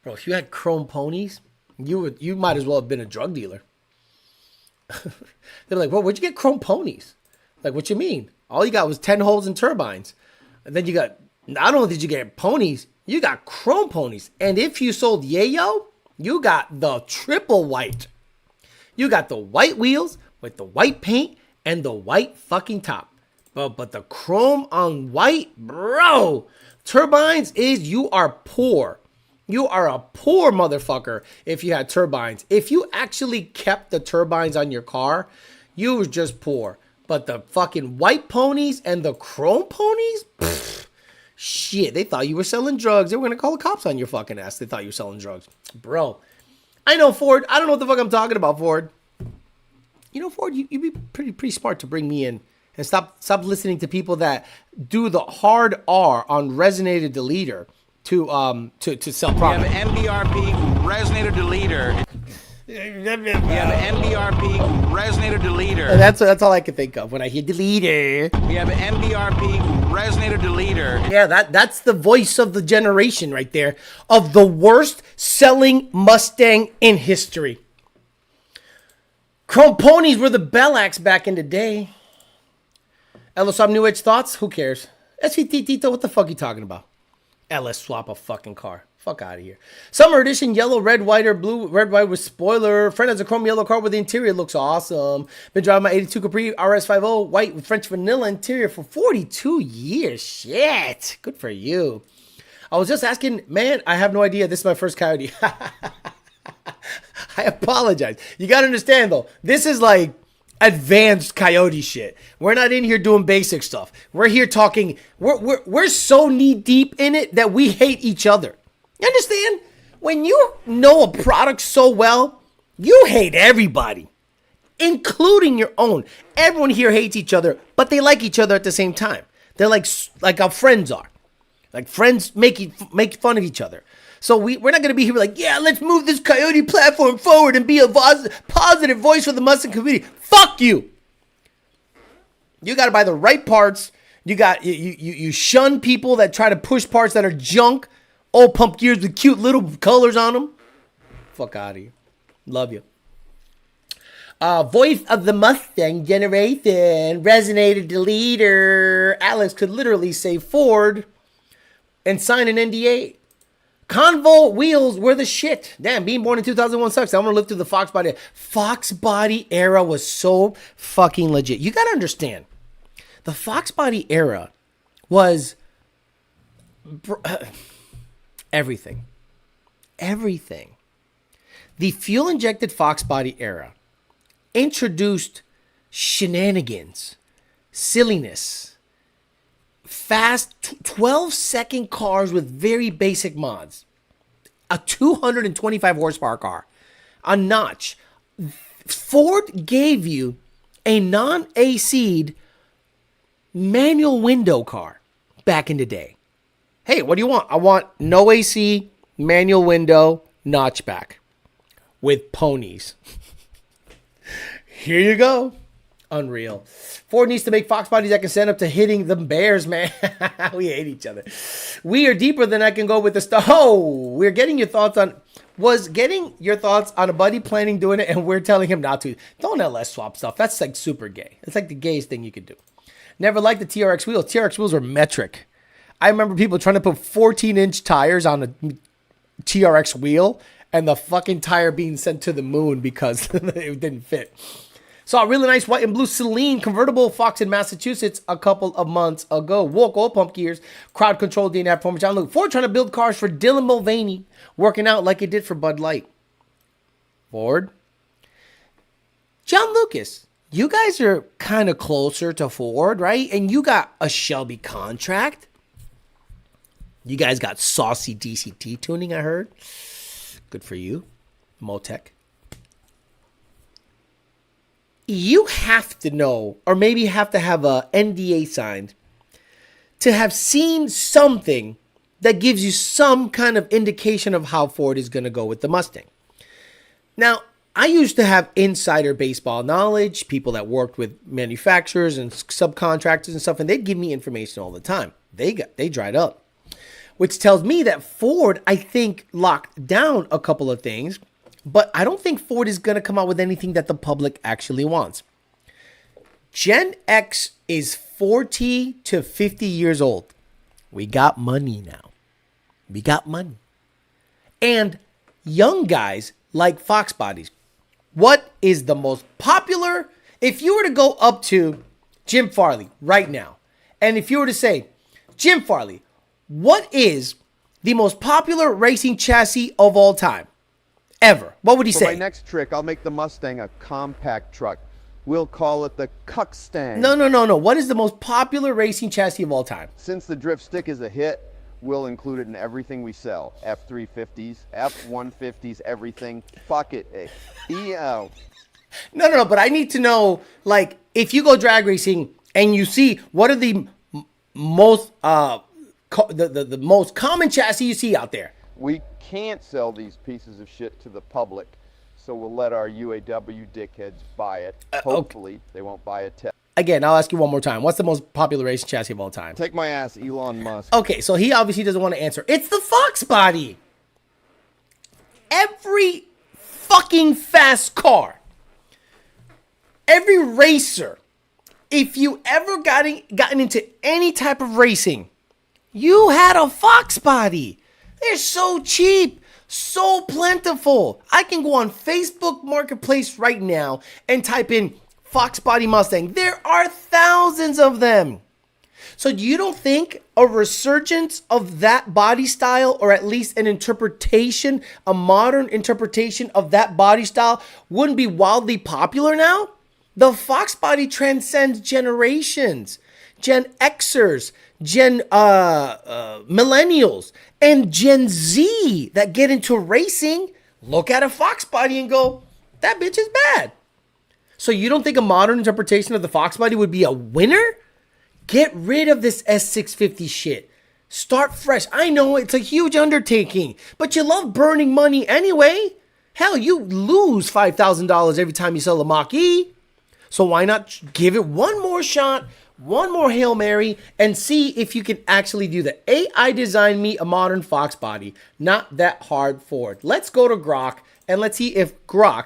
bro, if you had chrome ponies, you might as well have been a drug dealer. They're like, well, where'd you get chrome ponies? Like, what you mean? All you got was 10 holes and turbines. And then you got Not only did you get ponies, you got chrome ponies. And if you sold Yayo, you got the triple white. You got the white wheels with the white paint and the white fucking top. But the chrome on white, bro. Turbines is, you are poor. You are a poor motherfucker if you had turbines. If you actually kept the turbines on your car, you were just poor. But the fucking white ponies and the chrome ponies, pfft, shit, they thought you were selling drugs. They were going to call the cops on your fucking ass. They thought you were selling drugs. Bro, I know, Ford. I don't know what the fuck I'm talking about, Ford. You know, Ford, you'd be pretty smart to bring me in and stop listening to people that do the hard R on Resonator Deleter to sell products. We have an NBRP Resonator Deleter. We have an NBRP Resonator Deleter. And that's all I can think of when I hear deleter. We have an NBRP Resonator Deleter. Yeah, that's the voice of the generation right there, of the worst selling Mustang in history. Chrome ponies were the bell axe back in the day. LS Swap New Age thoughts? Who cares? SVT Tito, what the fuck are you talking about? LS Swap a fucking car. Fuck out of here. Summer edition, yellow, red, white, or blue. Red, white with spoiler. Friend has a chrome yellow car where the interior looks awesome. Been driving my 82 Capri RS50 white with French vanilla interior for 42 years. Shit. Good for you. I was just asking, man, I have no idea. This is my first Coyote. I apologize. You got to understand, though. This is like advanced Coyote shit. We're not in here doing basic stuff. We're here talking. We're so knee deep in it that we hate each other. You understand? When you know a product so well, you hate everybody, including your own. Everyone here hates each other, but they like each other at the same time. They're like our friends are. Like friends make fun of each other. So we're not going to be here like, yeah, let's move this Coyote platform forward and be a positive voice for the Mustang community. Fuck you. You got to buy the right parts. You shun people that try to push parts that are junk. Old pump gears with cute little colors on them. Fuck out of here. Love you. Voice of the Mustang generation. Resonator Deleter. Alex could literally say Ford and sign an NDA. Convo wheels were the shit. Damn, being born in 2001 sucks. I want to live through the Foxbody. Foxbody era was so fucking legit. You got to understand. The Foxbody era was everything. Everything. The fuel-injected Foxbody era introduced shenanigans, silliness, fast 12-second cars with very basic mods, a 225 horsepower car, a notch. Ford gave you a non-AC'd manual window car back in the day. Hey, what do you want? I want no AC, manual window, notchback with ponies. Here you go. Unreal. Ford needs to make Fox bodies that can stand up to hitting the bears, man. We hate each other. We are deeper than I can go with the stuff. Oh, we're getting your thoughts on... Was getting your thoughts on a buddy planning doing it and we're telling him not to. Don't LS swap stuff. That's like super gay. It's like the gayest thing you could do. Never liked the TRX wheels. TRX wheels were metric. I remember people trying to put 14-inch tires on a TRX wheel and the fucking tire being sent to the moon because it didn't fit. Saw a really nice white and blue Celine convertible Fox in Massachusetts a couple of months ago. Woke oil pump gears, crowd control, DNF performance. John Luke Ford trying to build cars for Dylan Mulvaney, working out like it did for Bud Light. Ford. John Lucas, you guys are kind of closer to Ford, right? And you got a Shelby contract. You guys got saucy DCT tuning, I heard. Good for you. Motec. You have to know, or maybe have to have a NDA signed to have seen something that gives you some kind of indication of how Ford is going to go with the Mustang. Now, I used to have insider baseball knowledge, people that worked with manufacturers and subcontractors and stuff, and they'd give me information all the time. They dried up, which tells me that Ford, I think, locked down a couple of things. But I don't think Ford is going to come out with anything that the public actually wants. Gen X is 40 to 50 years old. We got money now. We got money. And young guys like Fox bodies. What is the most popular? If you were to go up to Jim Farley right now, and if you were to say, Jim Farley, what is the most popular racing chassis of all time? Ever. What would he For say? my next trick, I'll make the Mustang a compact truck. We'll call it the Cuckstang. No. What is the most popular racing chassis of all time? Since the drift stick is a hit, we'll include it in everything we sell. F350s, F150s, everything. Fuck it. EL. No. But I need to know, like, if you go drag racing and you see what are the most the most common chassis you see out there. We can't sell these pieces of shit to the public, so we'll let our UAW dickheads buy it. Hopefully, they won't buy a test. Again, I'll ask you one more time. What's the most popular racing chassis of all time? Take my ass, Elon Musk. Okay, so he obviously doesn't want to answer. It's the Foxbody. Every fucking fast car, every racer, if you ever gotten into any type of racing, you had a Foxbody. They're so cheap, so plentiful. I can go on Facebook Marketplace right now and type in Foxbody Mustang. There are thousands of them. So you don't think a resurgence of that body style, or at least an interpretation, a modern interpretation of that body style, wouldn't be wildly popular now? The Foxbody transcends generations. Gen Xers, Gen Millennials, and Gen Z that get into racing look at a Foxbody and go, that bitch is bad. So you don't think a modern interpretation of the Foxbody would be a winner? Get rid of this S650 shit. Start fresh. I know it's a huge undertaking, but you love burning money anyway. Hell, you lose $5,000 every time you sell a Mach-E. So why not give it one more shot, one more Hail Mary, and see if you can actually do the AI design me a modern Foxbody. Not that hard for it. Let's go to Grok and let's see if Grok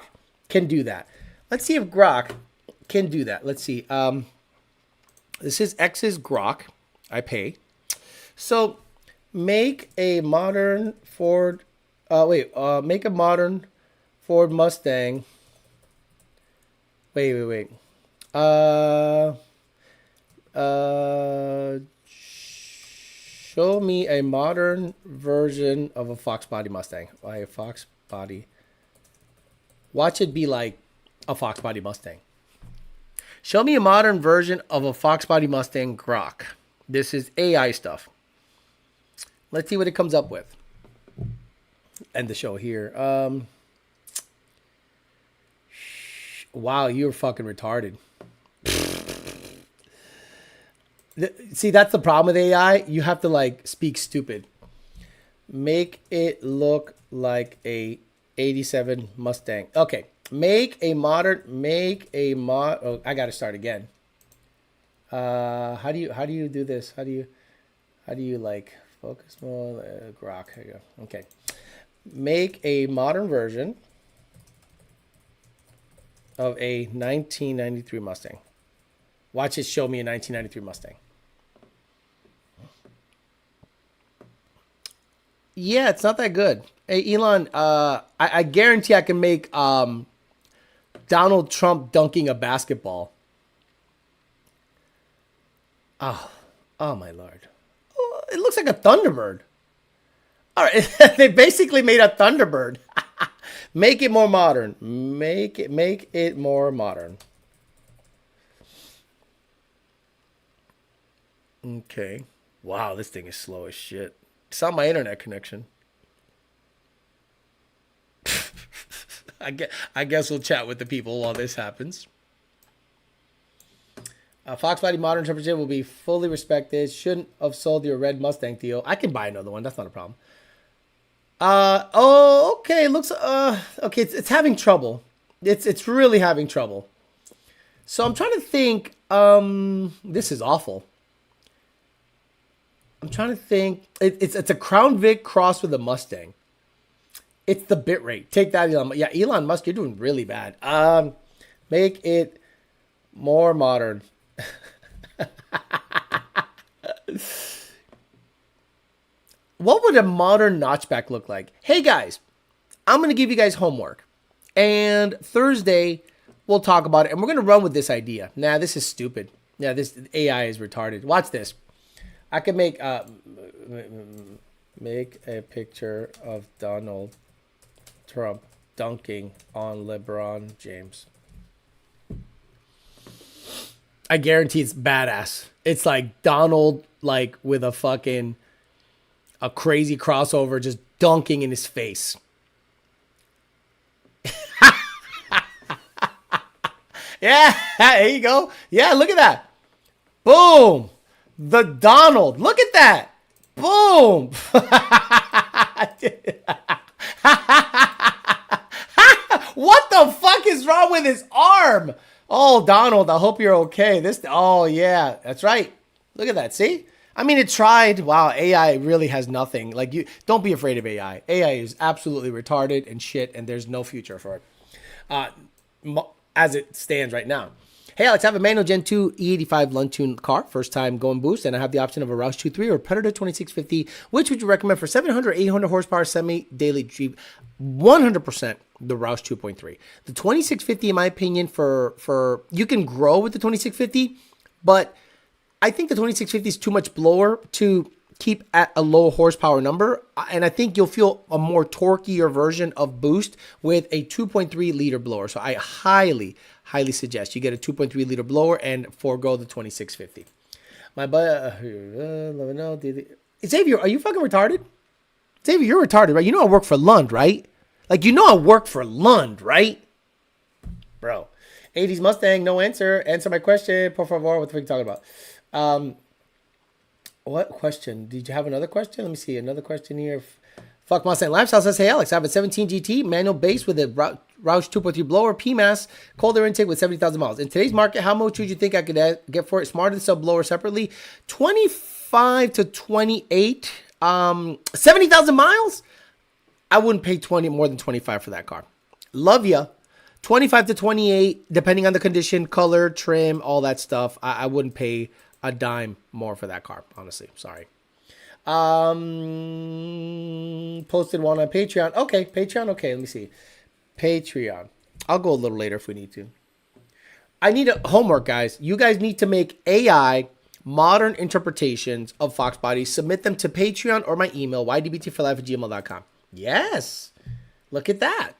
can do that. Let's see. This is X's Grok. I pay. So make a modern Ford. Make a modern Ford Mustang. Wait. Show me a modern version of a Foxbody Mustang. A Foxbody. Watch it be like a Foxbody Mustang. Show me a modern version of a Foxbody Mustang Grok. This is AI stuff. Let's see what it comes up with. End the show here. Wow, you're fucking retarded. See, that's the problem with AI. You have to like speak stupid. Make it look like a 87 Mustang. Okay. I gotta start again. How do you do this? How do you like focus mode? Grok. Here you go. Okay. Make a modern version of a 1993 Mustang. Watch it show me a 1993 Mustang. Yeah, it's not that good. Hey, Elon, I guarantee I can make Donald Trump dunking a basketball. Oh my Lord. Oh, it looks like a Thunderbird. All right, they basically made a Thunderbird. Make it more modern. Make it more modern. Okay. Wow, this thing is slow as shit. It's on my internet connection. I guess we'll chat with the people while this happens. Foxbody modern interpretation will be fully respected. Shouldn't have sold your red Mustang, Theo. I can buy another one. That's not a problem. Okay. Looks okay. It's having trouble. It's really having trouble. So I'm trying to think. This is awful. I'm trying to think. It's a Crown Vic crossed with a Mustang. It's the bit rate. Take that, Elon. Yeah, Elon Musk, you're doing really bad. Make it more modern. what would a modern notchback look like? Hey guys, I'm going to give you guys homework. And Thursday, we'll talk about it. And we're going to run with this idea. Nah, this is stupid. Yeah, this AI is retarded. Watch this. I could make a picture of Donald Trump dunking on LeBron James. I guarantee it's badass. It's like Donald, like with a crazy crossover, just dunking in his face. Yeah, there you go. Yeah, look at that. Boom. The Donald. Look at that. Boom. What the fuck is wrong with his arm? Oh, Donald, I hope you're okay. Oh, yeah, that's right. Look at that. See? I mean, it tried. Wow, AI really has nothing. Like, don't be afraid of AI. AI is absolutely retarded and shit, and there's no future for it. As it stands right now. Hey, Alex, I have a manual Gen 2 E85 Lund-tuned car, first time going boost, and I have the option of a Roush 2.3 or Predator 2650. Which would you recommend for 700, 800 horsepower semi-daily Jeep? 100% the Roush 2.3. The 2650, in my opinion, for you can grow with the 2650, but I think the 2650 is too much blower to keep at a low horsepower number, and I think you'll feel a more torqueier version of boost with a 2.3 liter blower. So I highly suggest you get a 2.3 liter blower and forego the 2650. Xavier, are you fucking retarded? Xavier, you're retarded, right? You know I work for Lund, right? Like, you know I work for Lund, right? Bro. 80s Mustang, no answer. Answer my question, por favor. What the fuck are you talking about? What question? Did you have another question? Let me see. Another question here. Fuck Mustang Lifestyle says, hey, Alex, I have a 17 GT manual base with a Roush 2.3 blower, PMAS, cold air intake with 70,000 miles. In today's market, how much would you think I could get for it? Smarter to sell blower separately. 25 to 28. 70,000 miles? I wouldn't pay more than 25 for that car. Love ya. 25 to 28, depending on the condition, color, trim, all that stuff. I wouldn't pay a dime more for that car, honestly. Sorry. Posted one on Patreon. Okay, Patreon. Okay, let me see. Patreon. I'll go a little later if we need to. I need a homework, guys. You guys need to make AI modern interpretations of Foxbody. Submit them to Patreon or my email, ydbtforlife@gmail.com. Yes. Look at that.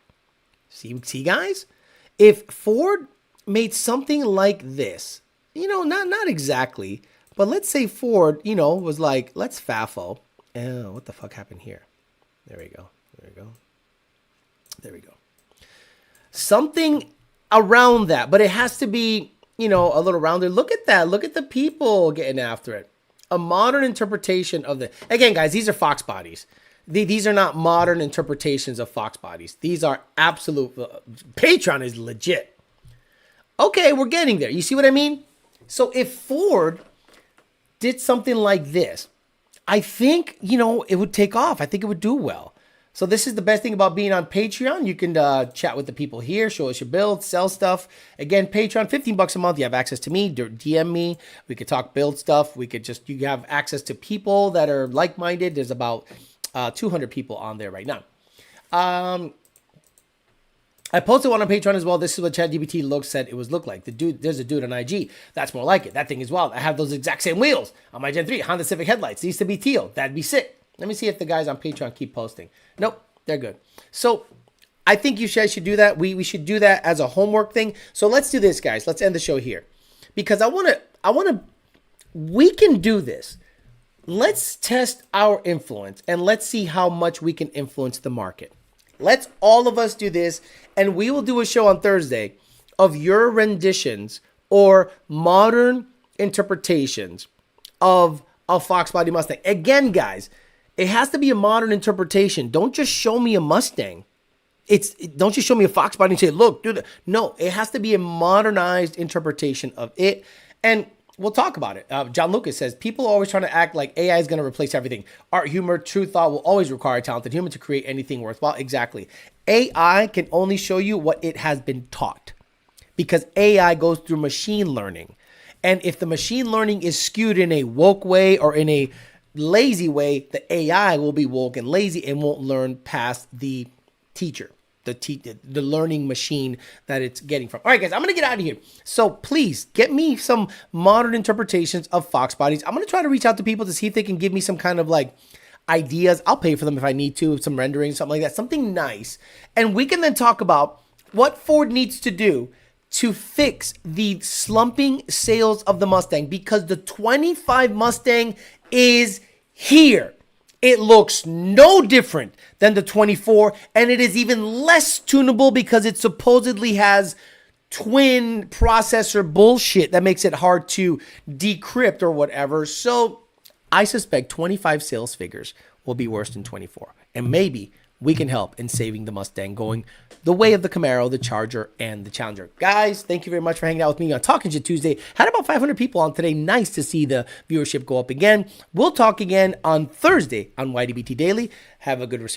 See, guys? If Ford made something like this, not exactly, but let's say Ford, was like, let's FAFO. Oh, what the fuck happened here? There we go. Something around that, but it has to be, a little rounded. Look at that. Look at the people getting after it. A modern interpretation of again, guys, these are Fox bodies. These are not modern interpretations of Fox bodies. These are absolute. Patreon is legit. Okay, we're getting there. You see what I mean? So if Ford did something like this, I think, it would take off. I think it would do well. So this is the best thing about being on Patreon. You can chat with the people here, show us your build, sell stuff. Again, Patreon, $15 a month. You have access to me, DM me. We could talk build stuff. You have access to people that are like-minded. There's about 200 people on there right now. I posted one on Patreon as well. This is what ChatGPT said it was look like. There's a dude on IG. That's more like it. That thing is wild. I have those exact same wheels on my Gen 3 Honda Civic headlights. These to be teal. That'd be sick. Let me see if the guys on Patreon keep posting. Nope, they're good. So I think you guys should do that. We should do that as a homework thing. So let's do this, guys. Let's end the show here because we can do this. Let's test our influence and let's see how much we can influence the market. Let's all of us do this, and we will do a show on Thursday of your renditions or modern interpretations of a Foxbody Mustang. Again, guys, it has to be a modern interpretation. Don't just show me a Mustang. Don't just show me a Foxbody and say, look, do that. No, it has to be a modernized interpretation of it. And we'll talk about it. John Lucas says, people are always trying to act like AI is going to replace everything. Art, humor, true thought will always require a talented human to create anything worthwhile. Exactly. AI can only show you what it has been taught because AI goes through machine learning. And if the machine learning is skewed in a woke way or in a lazy way, the AI will be woke and lazy and won't learn past the teacher, the learning machine that it's getting from. All right, guys, I'm going to get out of here. So please get me some modern interpretations of Fox bodies. I'm going to try to reach out to people to see if they can give me some kind of like ideas. I'll pay for them if I need to, some rendering, something like that, something nice. And we can then talk about what Ford needs to do to fix the slumping sales of the Mustang, because the 25 Mustang is here. It looks no different than the 24, and it is even less tunable because it supposedly has twin processor bullshit that makes it hard to decrypt or whatever. So I suspect 25 sales figures will be worse than 24, and maybe we can help in saving the Mustang going the way of the Camaro, the Charger, and the Challenger. Guys, thank you very much for hanging out with me on Talking Shit Tuesday. Had about 500 people on today. Nice to see the viewership go up again. We'll talk again on Thursday on YDBT Daily. Have a good rest of your